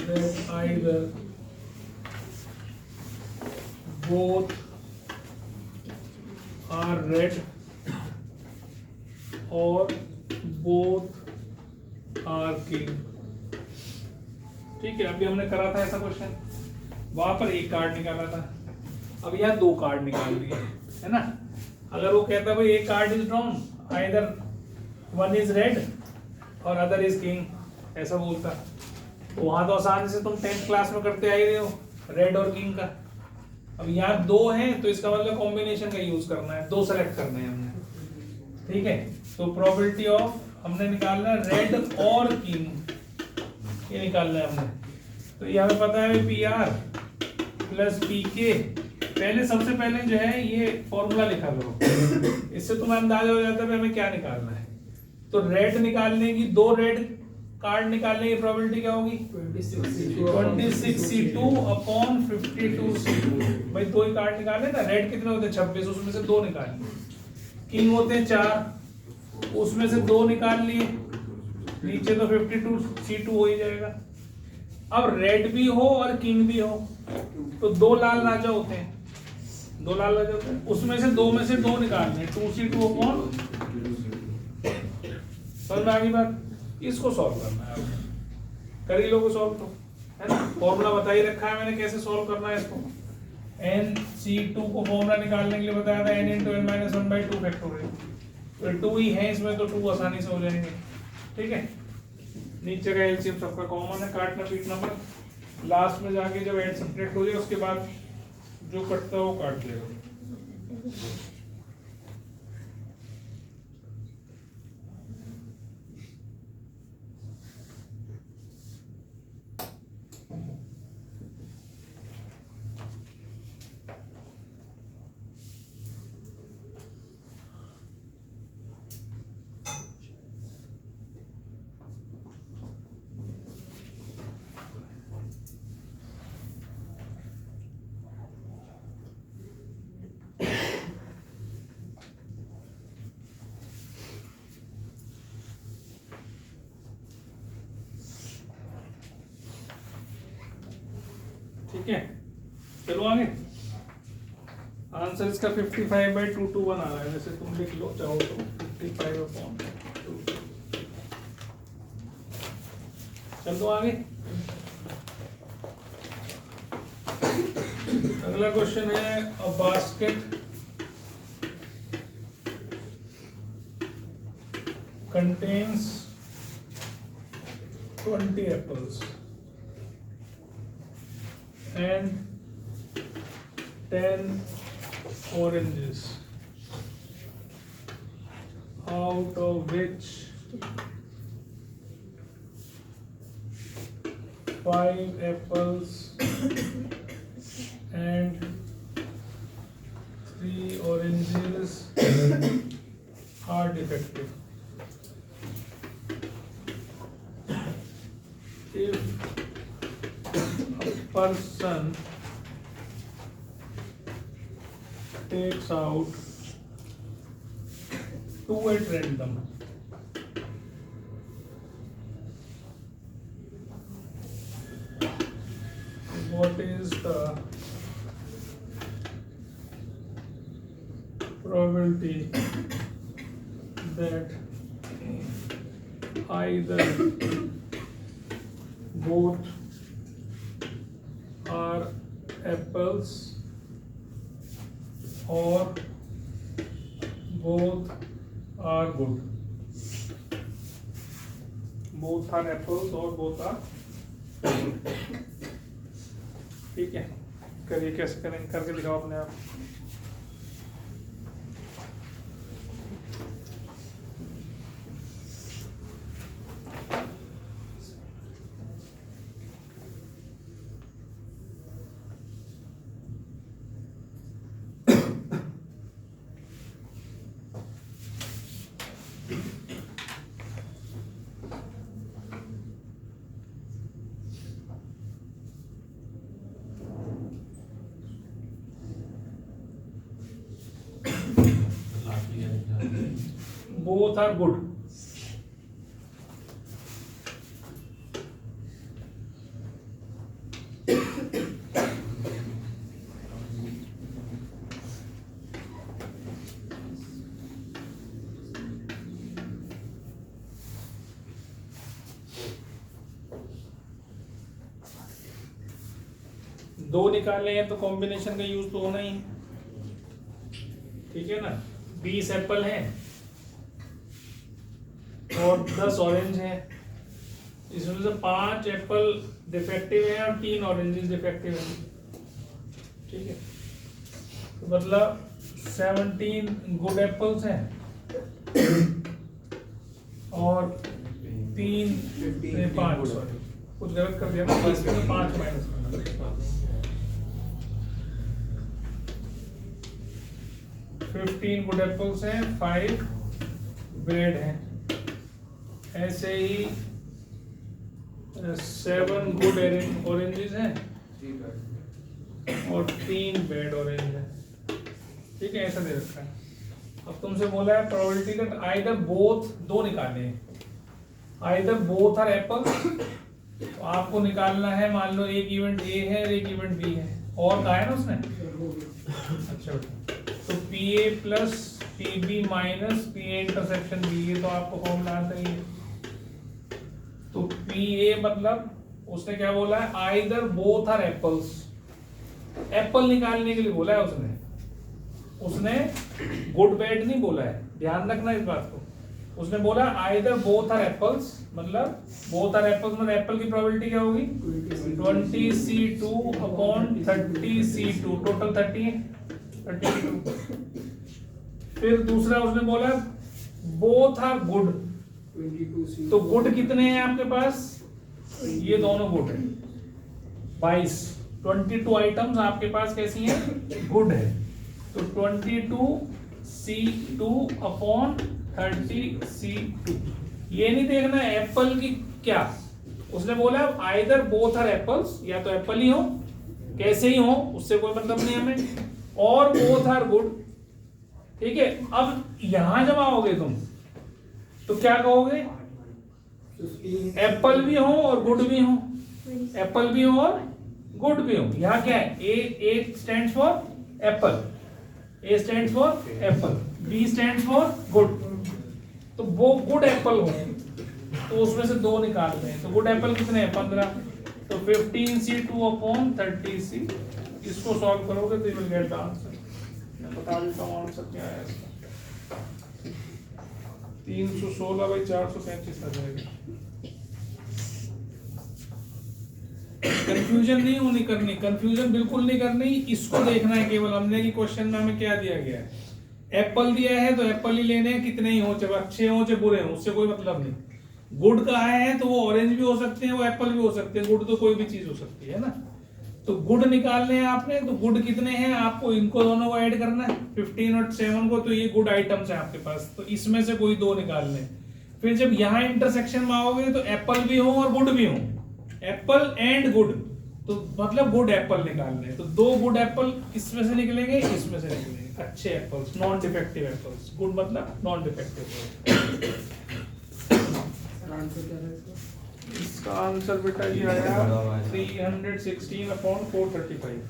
that either both are red or both are king? ठीक है, अभी हमने करा था ऐसा क्वेश्चन, वहां पर एक कार्ड निकाला था, अब यहाँ 2 कार्ड निकाल दिए, है ना। अगर वो कहता है भाई एक card is drawn, either one is red और अदर इज किंग, ऐसा बोलता, तो वहां तो आसानी से तुम 10th क्लास में करते आ ही रहे हो रेड और किंग का। अब यहाँ 2 हैं तो इसका मतलब कॉम्बिनेशन का यूज करना है, 2 सेलेक्ट करने हैं हमने, ठीक है। तो प्रोबेबिलिटी ऑफ हमने निकालना है रेड और किंग, ये निकालना है हमने। तो ये हमें पता है पी आर प्लस पी के, पहले सबसे पहले जो है ये फॉर्मूला लिखा करो, इससे तुम्हें अंदाजा हो जाता है हमें क्या निकालना है। तो रेड निकालने की, 2 रेड कार्ड निकालने की प्रोबेबिलिटी क्या होगी, 26C2 अपॉन 52C2। भाई 2 ही कार्ड निकालने ना, रेड कितने होते हैं 26, उसमें से 2 निकाल लिए, किंग होते हैं 4, उसमें से 2 निकाल लिए, नीचे तो 52C2 हो ही जाएगा। अब रेड भी हो और किंग भी हो तो 2 लाल राजा होते हैं, 2 लाल राजा होते हैं, उसमें से 2 में से 2 निकालने, 2C2 अपॉन, समझ में आ गई बात। इसको सॉल्व करना है, कर ही लोगे सॉल्व, तो है ना, फॉर्मूला बता ही रखा है मैंने कैसे सॉल्व करना है इसको। NC2 को फॉर्मूला निकालने के लिए बताया था n × n - 1/2 फैक्टोरियल, तो 2 ही है इसमें, तो 2 आसानी से हो जाएंगे, ठीक है। नीचे का एलसीएम सबका कॉमन है, काटना पीटना पर, लास्ट में जाके जब एंड सब्ट्रैक्ट हो जाए उसके बाद जो कटता है वो काट देगा। ठीक है, चलो आगे। आंसर इसका 55/221 आ रहा है, वैसे तुम लिख लो चाहो तो 55/2। चल दो आगे। अगला क्वेश्चन है, a basket contains 20 apples and 10 oranges, out of which 5 apples and 3 oranges are defective. If a person takes out 2 at random. What is the probability that either both are apples or both are good? Both are apples or both are good. ठीक है, करिए, कैसे करेंगे, करके दिखाओ अपने आप। Both are good. दो निकालने हैं तो कॉम्बिनेशन का यूज तो होना ही, ठीक है ना। 20 एप्पल हैं और 10 ऑरेंज हैं, इसमें से 5 एप्पल डिफेक्टिव हैं और 3 ऑरेंजेस डिफेक्टिव हैं, ठीक है। तो मतलब 17 गुड एप्पल्स हैं और 5 सॉरी कुछ गलत कर दिया ना, 5 माइनस 15 गुड एप्पल्स हैं, 5 बैड हैं। ऐसे ही 7 गुड ऑरेंजेस हैं और 3 बैड ऑरेंज हैं, ठीक है, ऐसा दे रखा है। अब तुमसे बोला है प्रोबेबिलिटी दैट आइदर बोथ, दो निकालने हैं, आइदर बोथ आर एप्पल्स, तो आपको निकालना है, मान लो एक इवेंट ए है और एक इवेंट बी है, और कहा है ना उसने, अच्छा बेटा, तो P A plus P B minus P A intersection B, ये तो आपको फॉर्मूला आता ही है। तो पी ए मतलब उसने क्या बोला है, either both are apples, apple निकालने के लिए बोला है उसने गुड बैड नहीं बोला है, ध्यान रखना इस बात को। उसने बोला आइदर बोथ आर एप्पल्स, मतलब बोथ आर एप्पल्स मतलब एप्पल की प्रोबेबिलिटी क्या होगी 20C2 अपॉन 30C2, टोटल 32। फिर दूसरा उसने बोला बोथ आर गुड, 22C, तो गुड कितने हैं आपके पास, ये दोनों गुड है, 22 आइटम्स आपके पास कैसी हैं, गुड है। तो 22C2 अपॉन 30C2, ये नहीं देखना एप्पल की क्या, उसने बोला आइदर बोथ आर एप्पल्स, या तो एप्पल ही हो, कैसे ही हो उससे कोई मतलब नहीं हमें, और बोथ आर गुड, ठीक है। अब यहां जब आओगे तुम तो क्या कहोगे, एप्पल भी हो और गुड भी हो, एप्पल भी हो और गुड भी हो। यहाँ क्या है, A stands for apple, A stands for apple, B stands for good, तो वो गुड एप्पल हो, तो उसमें से दो निकालते हैं, तो गुड एप्पल कितने हैं 15, तो 15C2 अपॉन 30C, इसको सॉल्व करोगे तो you will get the answer. मैं बता देता हूँ आंसर क्या है इसका, 316/435 आ जाएगा। कंफ्यूजन नहीं होनी करनी, कंफ्यूजन बिल्कुल नहीं करनी, इसको देखना है केवल हमने कि क्वेश्चन में हमें क्या दिया गया है। एप्पल दिया है तो एप्पल ही लेने हैं, कितने ही हो, चाहे अच्छे हो चाहे बुरे हो, उससे कोई मतलब नहीं। गुड कहा है तो वो ऑरेंज भी हो सकते हैं, वो एप्पल भी हो सकते हैं, गुड तो कोई भी चीज हो सकती है ना। तो गुड निकालने हैं आपने, तो गुड कितने हैं, आपको इनको दोनों को ऐड करना है 15 और 7 को, तो ये गुड आइटम्स है आपके पास, तो इसमें से कोई दो निकालने। फिर जब यहाँ इंटरसेक्शन में आओगे तो एप्पल भी हो और गुड भी हो, एप्पल एंड गुड, तो मतलब गुड एप्पल निकालने हैं, तो 2 गुड एप्पल इसमें से निकलेंगे, इसमें से निकलेंगे, अच्छे apples, non defective apples. Good मतलब नॉन डिफेक्टिव। आंसर क्या है इसका? इसका आंसर बेटा ये आया 316/435,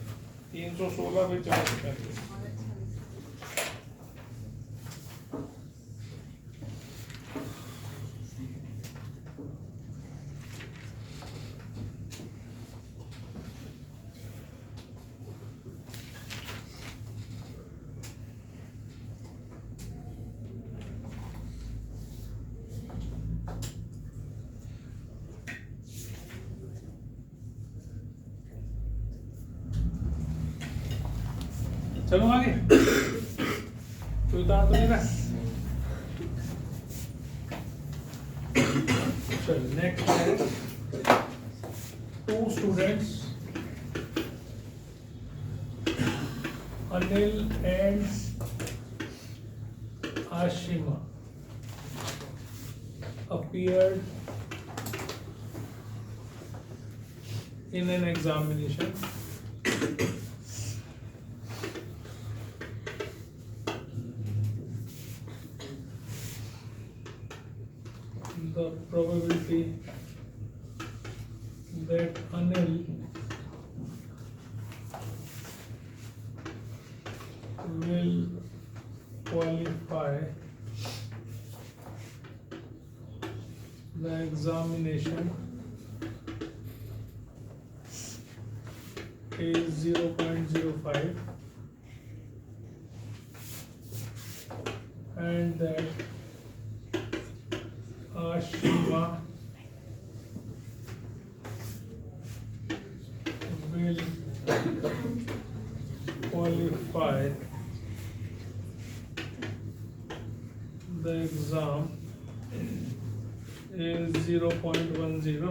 316/435। चलो आगे, कोई उतार तो नहीं रहा। चल नेक्स्ट है 2 students Anil and Ashima appeared in an examination. The probability that Anil will qualify the examination is 0.05, and that Ashima will qualify the exam is 0.10.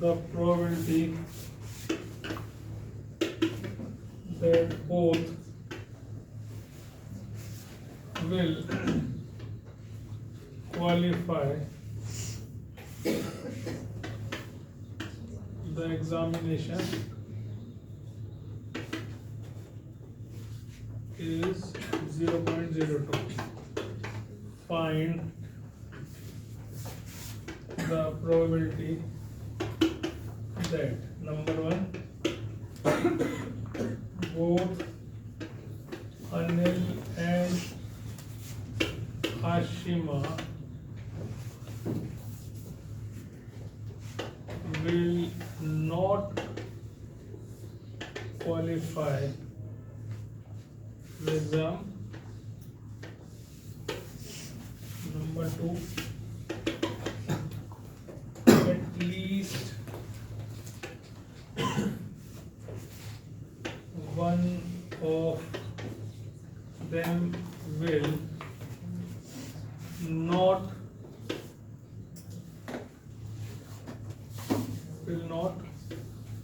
The probability that both will qualify the examination is 0.02. Find the probability that number 1 both Anil and Ashima will not qualify the exam. Number 2, at least one of them will not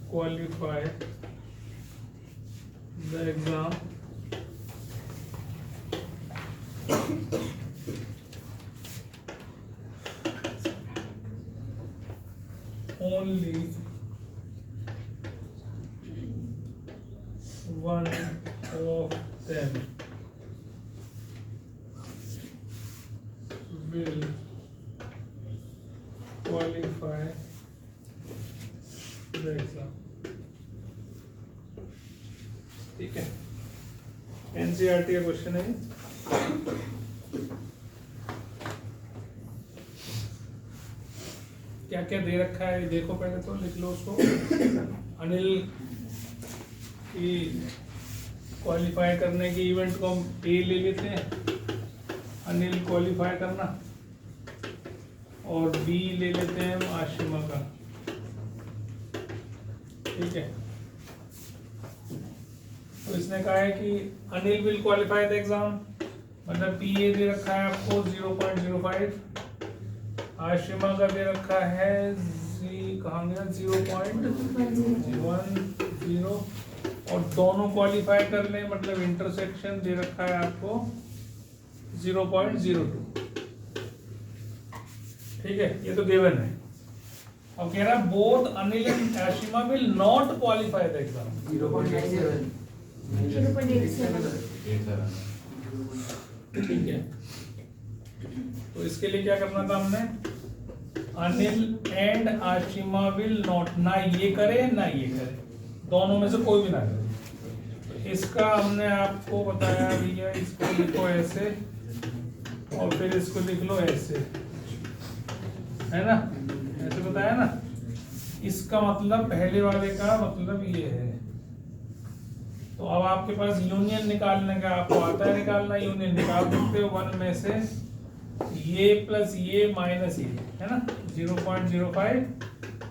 qualify the exam. Only one of them will qualify the exam. ठीक है, NCERT का question है। क्या क्या दे रखा है देखो, पहले तो लिख लो उसको। अनिल की क्वालिफाई करने की इवेंट को हम ए ले लेते हैं, अनिल क्वालिफाई करना, और बी ले लेते हैं हम आशिमा का। ठीक है, तो इसने कहा है कि Anil will qualify the exam, मतलब पी ए दे रखा है आपको 0.05, आशिमा का दे रखा है कहाँ गया 0.10, और दोनों क्वालिफाई कर लें, मतलब इंटरसेक्शन दे रखा है आपको 0.02। ठीक है, ये तो गिवन है। अब कह रहा है both Anil and Ashima will not qualify the exam. 0.87 0.87 ठीक है, तो इसके लिए क्या करना था हमने, Anil and Ashima will not, ना ये करे ना ये करे, दोनों में से कोई भी ना करे। तो इसका हमने आपको बताया भैया, इसको लिखो ऐसे और फिर इसको लिख लो ऐसे, है ना, ऐसे बताया ना। इसका मतलब पहले वाले का मतलब ये है। तो अब आपके पास यूनियन निकालने का आपको आता है निकालना, यूनियन निकाल सकते हो 1 में से ये प्लस ये माइनस ये, है ना, 0.05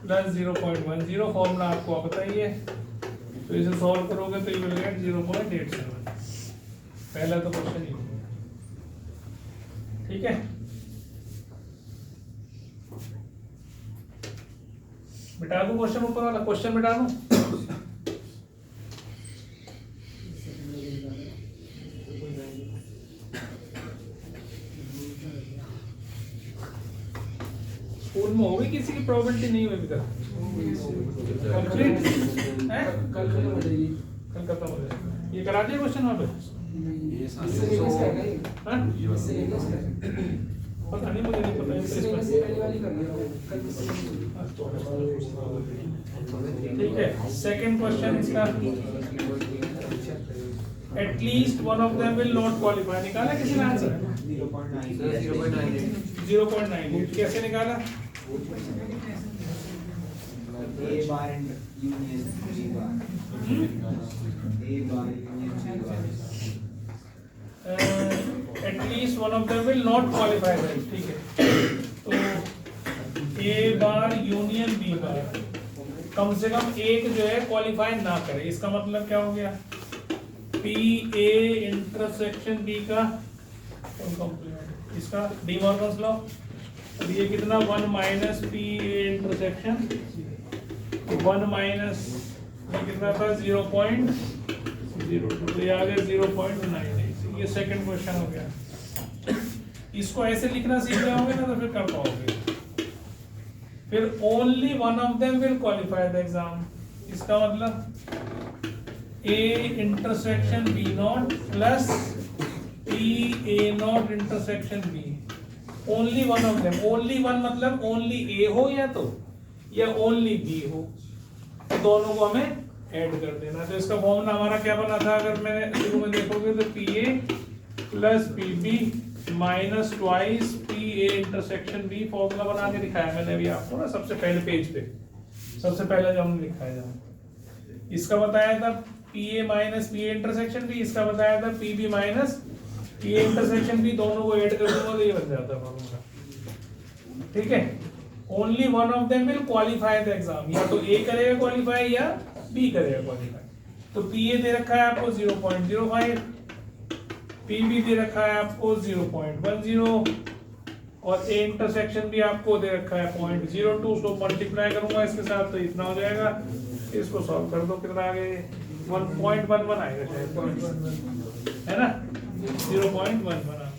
प्लस 0.10, फॉर्मूला आपको पता ही है। तो इसे सॉल्व करोगे तो यू विल गेट 0.87। पहला तो क्वेश्चन ही हो गया, ठीक है। बिठा दूं क्वेश्चन, ऊपर वाला क्वेश्चन बिठा दूं। स्कूल में होगी किसी की प्रोबेबिलिटी नहीं हुई अभी तक, कंप्लीट है, कल खत्म हो जाएगी। कल खत्म हो जाएगा। ये करा दिया क्वेश्चन वहाँ पे, इससे लेने से आएगा ये। हाँ? इससे लेने से आएगा। पता नहीं, मुझे नहीं पता इससे लेने से पहले वाली कर लिया कल इससे लेने से। ठीक है। सेकंड क्वेश्चन इसका, at least one of them will not qualify, निकाला किसी ने आंसर? 0.98 कैसे निकाला? A bar and union B bar. A bar union B bar. At least one of them will not qualify, ठीक है। तो ए बार यूनियन बी बार, कम से कम एक जो है क्वालिफाई ना करे। इसका मतलब क्या हो गया, पी ए इंटरसेक्शन बी का कॉम्प्लीमेंट, इसका डी मॉर्गन्स लॉ। अब ये कितना, 1 minus P A intersection, 1 minus ये कितना था 0.02, तो ये आ गया 0.98। ये सेकंड क्वेश्चन हो गया। इसको ऐसे लिखना सीख जाओगे ना तो फिर कर पाओगे। फिर only one of them will qualify the exam, इसका मतलब A intersection B not plus P A not intersection B, only one of them. Only one मतलब ओनली ए हो या ओनली बी हो, तो दोनों को हमें ऐड कर देना। तो इसका फॉर्मूला हमारा क्या बना था, अगर मैं शुरू में देखोगे तो P A plus P B minus twice P A intersection B, formula बना के दिखाया मैंने अभी आपको ना, सबसे पहले पेज पे, सबसे पहले जो हमने लिखा है, इसका बताया था P A minus P A intersection B, इसका बताया था P B minus P A intersection B, दोनों को ऐड कर दूंगा तो ये बन जाता है फॉर्मूला, ठीक है। Only one of them will qualify the exam, या तो ए करेगा क्वालिफाई या बी करेगा क्वालिफाई। तो पी ए दे रखा है आपको 0.05, पी बी दे रखा है आपको 0.10 और ए इंटरसेक्शन भी आपको दे रखा है 0.02। तो मल्टीप्लाई करूंगा इसके साथ तो इतना हो जाएगा, इसको सॉल्व कर दो, कितना आ गया 1.11 आएगा शायद, है ना, 0.11 आता है।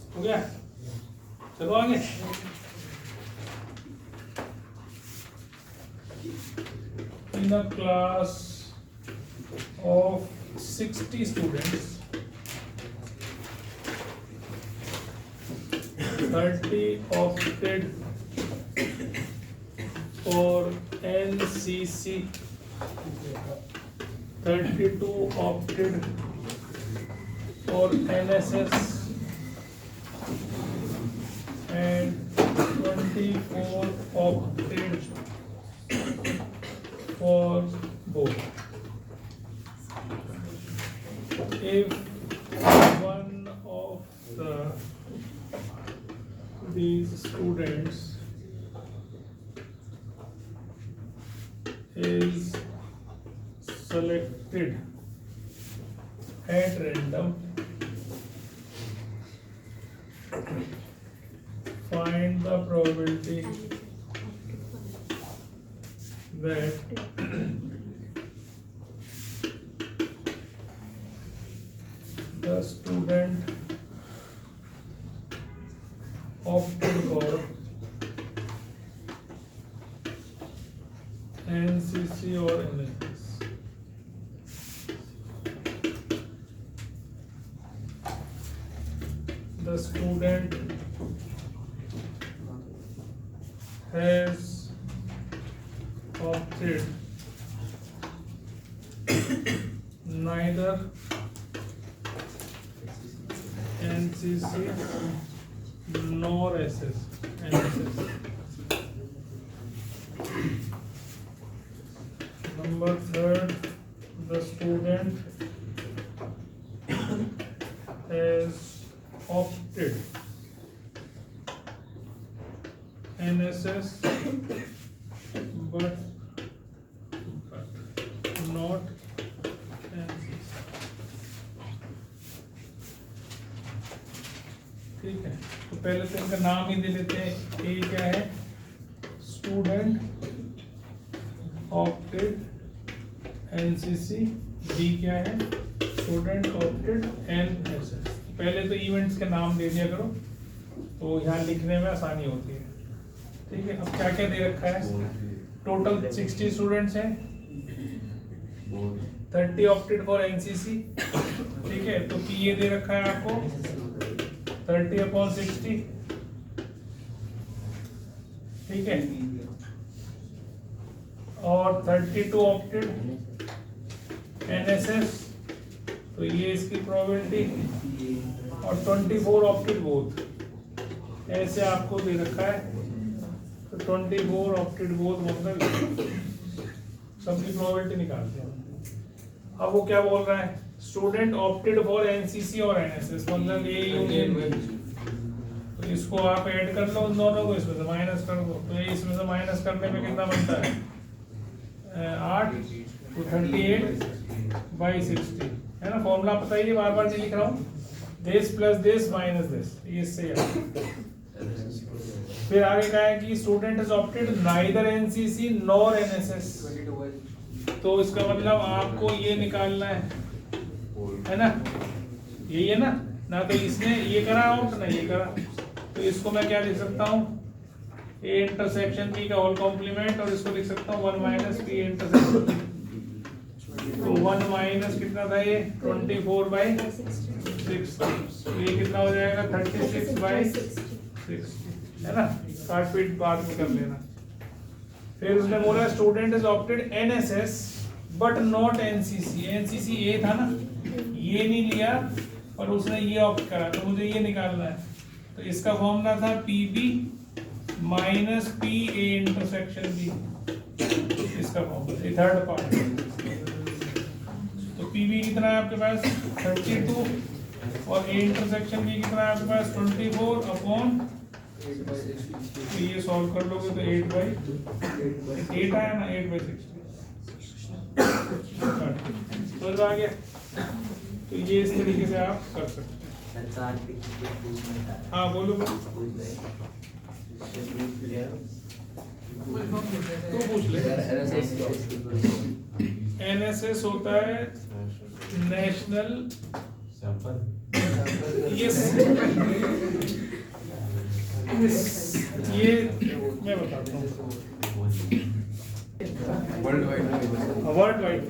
हो गया, चलो आगे। In a class of 60 students, 30 opted for NCC, 32 opted for NSS, and 24 opted for both. If one of is selected at random, find the probability that the student opted for NCC or NSS. The student has opted neither NCC nor NSS. Number third, the student has opted NSS but not NCC. ठीक है, तो पहले तो इनका नाम ही दे लेते हैं। ए क्या है? Student opted NCC. बी क्या है? Student opted NSS. पहले तो इवेंट्स के नाम दे दिया करो, तो यहाँ लिखने में आसानी होती है। ठीक है, अब क्या क्या दे रखा है? टोटल 60 स्टूडेंट्स हैं, 30 ऑप्टेड फॉर एनसीसी। ठीक है, तो पीए दे रखा है आपको 30/60। ठीक है, और 32 ऑप्टेड एनएसएस, तो ये इसकी प्रोबेबिलिटी, और 24 ऑप्टेड बोथ, ऐसे आपको दे रखा है। तो 24 ऑप्टेड बोथ मतलब सबकी प्रोबेबिलिटी निकालते हैं। अब वो क्या बोल रहा है? स्टूडेंट ऑप्टेड फॉर एनसीसी और एनएसएस, मतलब ये यूनियन। तो इसको आप ऐड कर लो उन दोनों को, इसमें से माइनस कर दो। तो ये इसमें से माइनस करने में कितना बनता है? 8 तो 38/60 है ना। फॉर्मूला पता ही है, बार बार नहीं लिख रहा हूँ। This plus this minus this, ये इससे फिर आगे क्या है कि student is opted neither NCC nor NSS. तो इसका मतलब आपको ये निकालना है ना, यही है ना तो इसने ये करा आउट ना ये करा, तो इसको मैं क्या लिख सकता हूँ? ए इंटरसेक्शन बी का होल कॉम्प्लीमेंट, और इसको लिख सकता हूँ 1 माइनस बी इंटरसेक्शन। तो 1 माइनस कितना था ये? 24/60। ये कितना हो जाएगा? 36/60 है ना। काट पीट बाद में कर लेना। फिर उसने बोला student is opted NSS but not NCC. NCC ए था ना, ये नहीं लिया और उसने ये ऑप्ट करा, तो मुझे ये निकालना है। तो इसका फॉर्मूला था P B minus P A intersection B, इसका फॉर्मूला ये थर्ड पार्ट। तो पीबी कितना है आपके पास? 32, और ए इंटरसेक्शन बी कितना है आपके पास? 24/। तो ये सॉल्व कर लोगे तो 8/8 आया ना, 8/60 समझ आ गया। तो ये इस तरीके से आप कर सकते हैं। हाँ बोलो। तो पूछ ले। एनएसएस होता है नेशनल, ये मैं बताता हूँ, वर्ल्ड वाइड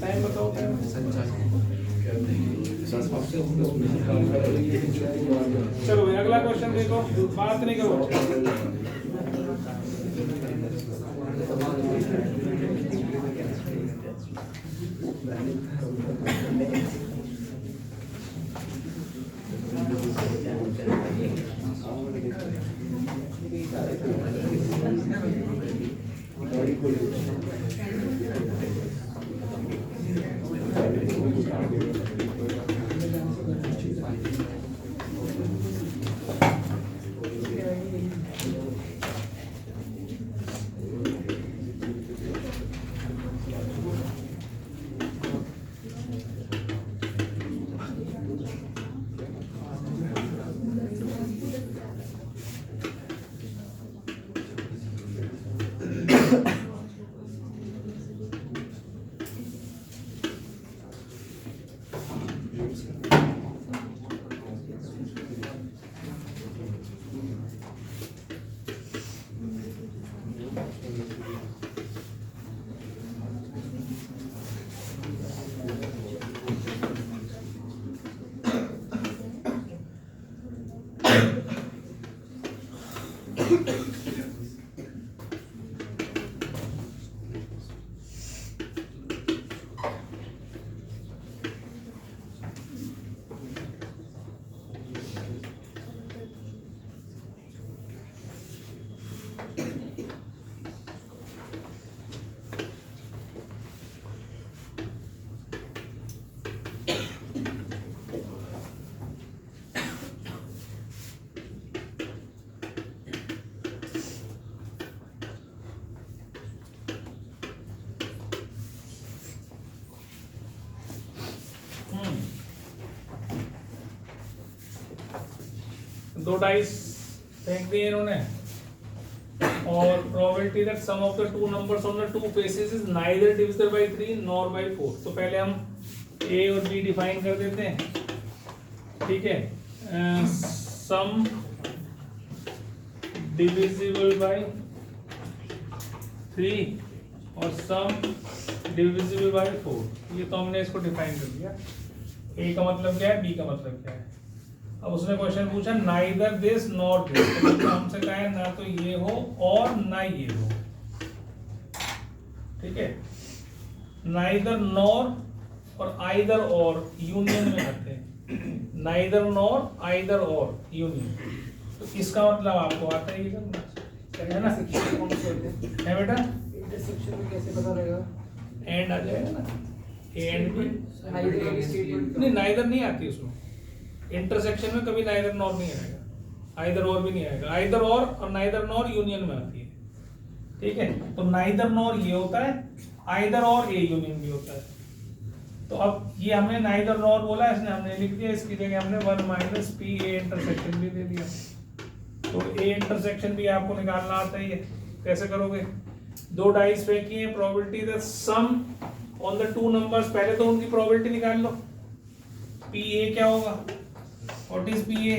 टाइम बताओ। चलो अगला क्वेश्चन देखो, बात नहीं करो। दो डाइस फेंक दिए इन्होंने और probability that sum of the two numbers on the two faces is neither divisible by 3 nor by 4। तो पहले हम ए और बी डिफाइन कर देते हैं, ठीक है। सम डिविजिबल बाय 3 और सम डिविजिबल बाय 4, ये तो हमने इसको डिफाइन कर दिया। ए का मतलब क्या है, बी का मतलब क्या है। अब उसने क्वेश्चन पूछा नाइदर दिस नॉर दिस, तो हमसे कहा है ना तो ये हो और ना ये हो, ठीक है। नाइदर नॉर और आइदर और यूनियन में आते हैं, नाइदर नॉर आइदर और यूनियन। तो इसका मतलब आपको आता है ये करना, है ना, कौन से होते हैं? है बेटा, इंटरसेक्शन में कैसे पता लगेगा? एंड आ जाएगा ना, ए एंड बी। नाइदर वाली स्टेटमेंट नहीं, नाइदर नहीं आती उसमें, इंटरसेक्शन में कभी नाइदर नॉर नहीं आएगा, आइदर और भी नहीं आएगा। आइदर और नाइदर नॉर यूनियन में आती है, ठीक है। तो नाइदर नॉर ये होता है, आइदर और ए यूनियन भी होता है। तो अब ये हमने नाइदर नॉर बोला, इसने हमने लिख दिया, इसकी जगह हमने 1 माइनस पी ए इंटरसेक्शन भी दे दिया। तो ए इंटरसेक्शन भी आपको निकालना आता है, ये कैसे करोगे। दो डाइस फेंकी है, probability that sum on the two numbers, पहले तो उनकी प्रोबेबिलिटी निकाल लो। पी ए क्या होगा, what is P A,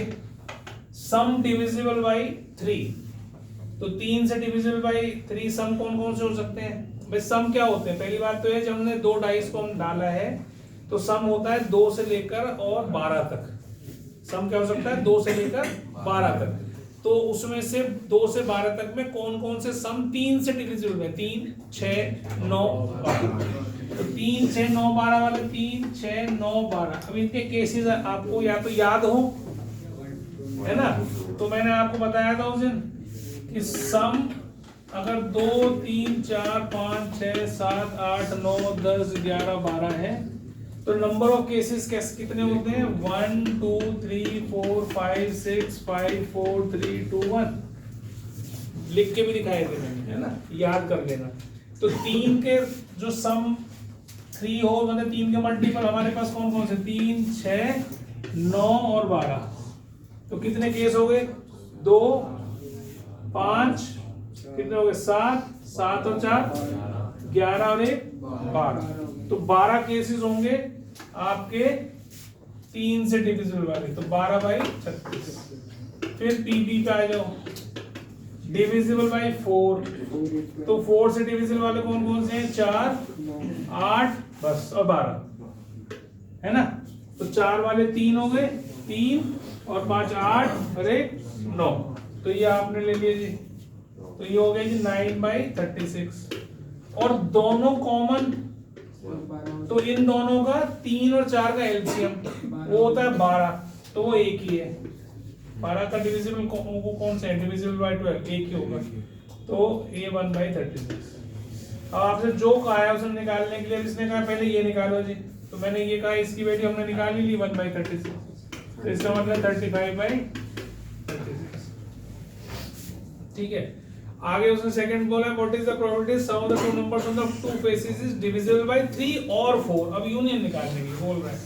sum divisible by 3। तो 3 से डिविजिबल बाय 3 सम कौन कौन से हो सकते हैं भाई। सम क्या होते हैं, पहली बात तो है जब हमने दो डाइस को हम डाला है तो सम होता है 2 से लेकर और 12 तक। सम क्या हो सकता है, 2 से लेकर 12 तक। तो उसमें से 2 से 12 तक में कौन कौन से सम 3 से डिविजिबल है, 3, 6, 9, 12। तो 3, 6, 9, 12 वाले 3, 6, 9, 12। अब इनके केसेस आपको या तो याद हो, है ना। तो मैंने आपको बताया था उस दिन कि सम अगर 2, 3, 4, 5, 6, 7, 8, 9, 10, 11, 12 है तो नंबर ऑफ केसेस कितने होते हैं, 1, 2, 3, 4, 5, 6, 5, 4, 3, 2, 1। लिख के भी दिखाए थे मैंने, है ना, याद कर लेना। तो 3 के जो सम 3 हो, मतलब 3 के मल्टीपल हमारे पास कौन कौन से, 3, 6, 9 और 12। तो कितने केस हो गए, 2, 5, कितने हो गए, 7, 7 और 4, 11 और 1, 12। तो 12 केसेस होंगे आपके 3 से डिविजिबल वाले, तो 12 बाई 36। फिर पीबी पे आ जाओ, डिविजिबल बाई 4। तो 4 से डिविजिबल वाले कौन कौन से हैं, 4, 8 बस और 12, है ना। तो 4 वाले 3 हो गए, 3 और 5 8 और 1 9। तो ये आपने ले लिया जी, तो ये हो गया जी 9/36। और दोनों कॉमन, तो इन दोनों का 3 और 4 का एलसीएम वो होता है 12, तो वो एक ही है। 12 का डिविजिबल वो कौन सा है, डिविजिबल बाय 12 एक ही होगा, तो a 1/36। अब आपसे जो कहा है उसे निकालने के लिए इसने कहा पहले ये निकालो जी, तो मैंने ये कहा इसकी वैल्यू हमने निकाल ली 1/36, तो इसका मतलब 35/36, ठीक है। आगे उसने सेकंड बोला what is the probability sum of the two numbers on the two faces is divisible by 3 और 4। अब यूनियन निकालने के लिए बोल रहा है,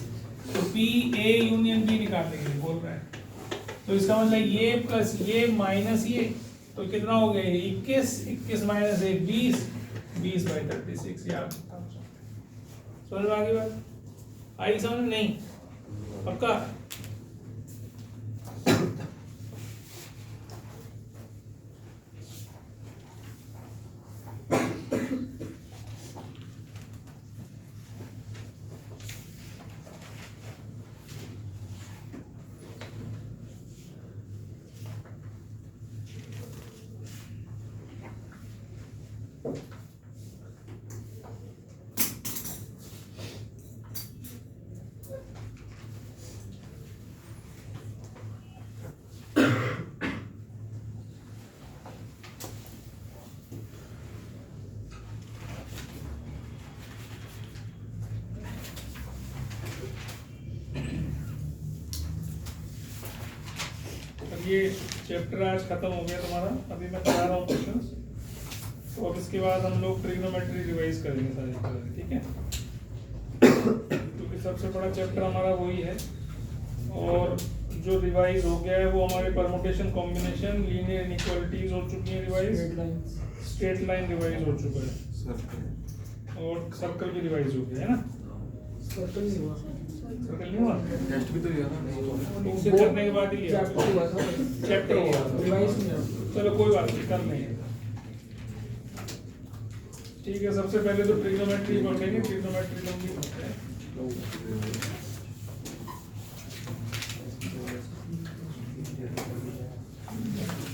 तो पी ए यूनियन बी निकालने के लिए बोल रहा है। तो इसका मतलब ये प्लस ये माइनस ये, तो कितना हो गया, 21, 21 माइनस 1 20, 20/36। यार समझ में आ गई बात, आई समझ नहीं, पक्का। ये चैप्टर आज खत्म हो गया तुम्हारा, अभी मैं करा रहा हूँ क्वेश्चंस, तो अब इसके बाद हम लोग ट्रिग्नोमेट्री रिवाइज करेंगे सारी, ठीक है, क्योंकि सबसे बड़ा चैप्टर हमारा वही है। और जो रिवाइज हो गया है वो हमारे परमुटेशन, कॉम्बिनेशन, लीनियर इनइक्वालिटीज हो चुकी है रिवाइज, स्ट्रेट लाइन रिवाइज हो चुका है, और सर्कल भी रिवाइज हो गया है ना। सर्कल नहीं हुआ, सर्कल नहीं हुआ, टेस्ट भी तो लिया ना, उससे करने के बाद ही लिया चैप्टर हुआ था, चैप्टर हुआ, रिवाइज नहीं हुआ। चलो कोई बात नहीं, कर लेंगे, ठीक है। सबसे पहले तो ट्रिग्नोमेट्री पढ़ लेंगे, ट्रिग्नोमेट्री लंबी होता है।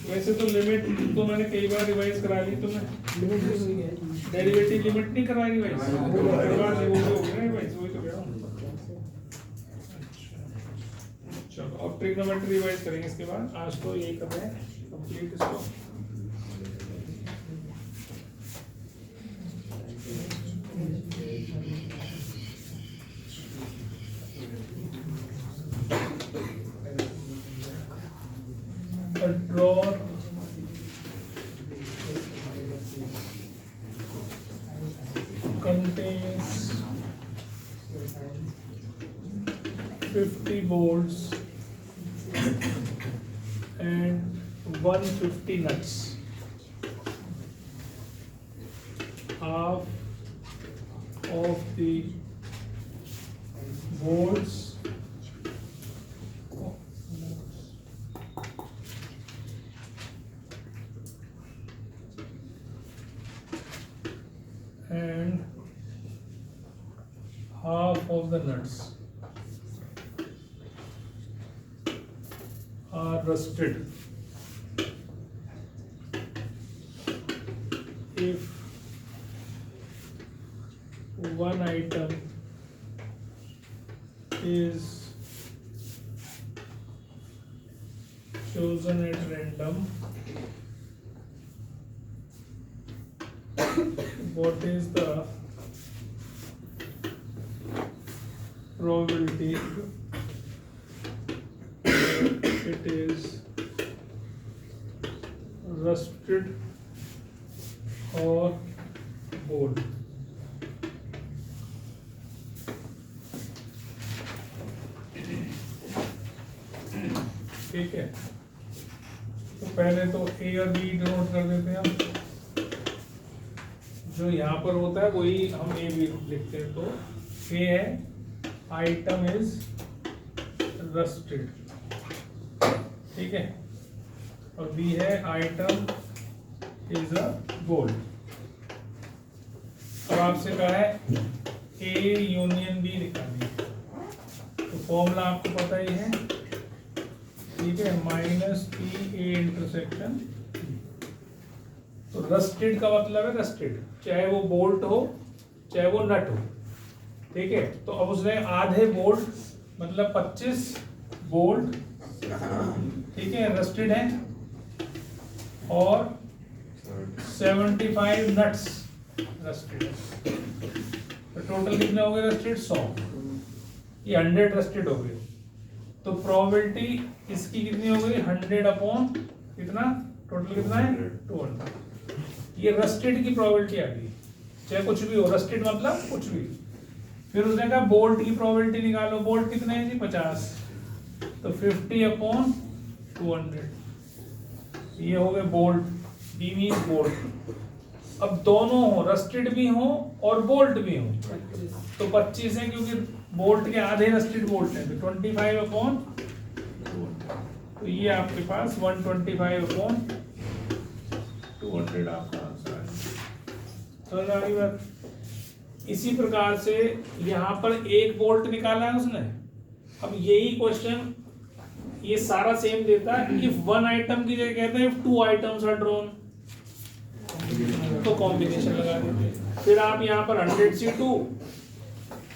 वैसे तो लिमिट तो मैंने कई बार रिवाइज करा ली, तो मैं लिमिट भी हुई है। डेरिवेटिव लिमिट नहीं कराई रिवाइज, वो हो गया रिवाइज, वही तो कह रहा हूँ। चलो अब ट्रिग्नोमेट्री रिवाइज करेंगे इसके बाद, आज तो यही कर रहे हैं कंप्लीट इसको। A drawer contains 50 bolts and 150 nuts. Half of the bolts and half of the nuts are rusted if one item is chosen at random. What is the probability that it is rusted or bold? ठीक है, तो पहले तो ए और B denote कर देते हैं हम, जो यहाँ पर होता है वही हम ए भी लिखते हैं। तो ए है आइटम इज रस्टेड, ठीक है, और बी है आइटम इज अ गोल्ड। अब आपसे कहा है ए यूनियन बी निकालिए, तो फॉर्मूला आपको पता ही है, ठीक है, माइनस पी ए इंटरसेक्शन। तो रस्टेड का मतलब है रस्टेड, चाहे वो बोल्ट हो चाहे वो नट हो, ठीक है। तो अब उसने आधे बोल्ट मतलब 25 बोल्ट, ठीक है, रस्टेड है, और 75 नट्स रस्टेड है। तो टोटल कितने हो गए रस्टेड? 100। ये 100 रस्टेड हो गए। तो प्रोबेबिलिटी इसकी कितनी हो गई? 100 अपॉन कितना, टोटल कितना है? 200। ये रस्टेड की प्रोबेबिलिटी आ गई, चाहे कुछ भी हो, रस्टेड मतलब कुछ भी। फिर उसने कहा बोल्ट की प्रोबेबिलिटी निकालो, बोल्ट कितने हैं जी? 50। तो 50 अपॉन 200, ये हो गए बोल्ट, बी मीन बोल्ट। अब दोनों हो, रस्टेड भी हो और बोल्ट भी हो, तो 25 है, क्योंकि बोल्ट के आधे रस्टेड बोल्ट हैं, तो 25 अपॉन, तो ये आपके पास 125 अपॉन 200 आपका आंसर है। समझ आ गई बात? इसी प्रकार से यहाँ पर एक बोल्ट निकाला है उसने। अब यही क्वेश्चन ये सारा सेम देता है, इफ वन आइटम की जगह कहते हैं if two items are drawn, तो कॉम्बिनेशन लगा देते हैं। फिर आप यहाँ पर 100C2,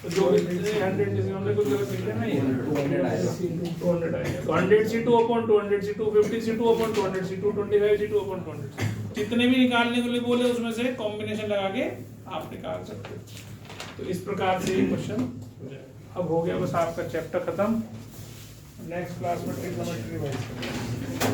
जो 100 जैसे हमने कुछ गलत लिखा ना, ये 200 आएगा, 200 आएगा। तो 100C2 upon 200C2, 50C2 upon 200C2, 25C2 upon 200, जितने भी निकालने के लिए बोले उसमें से कॉम्बिनेशन लगा के आप निकाल सकते हो। तो इस प्रकार से ये क्वेश्चन अब हो गया, बस आपका चैप्टर खत्म। नेक्स्ट क्लास में ट्रिग्नोमेट्री रिवाइज करेंगे।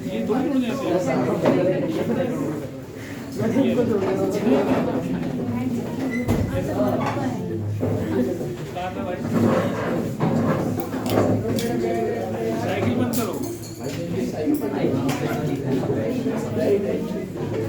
ये दोनों हो जाते हैं।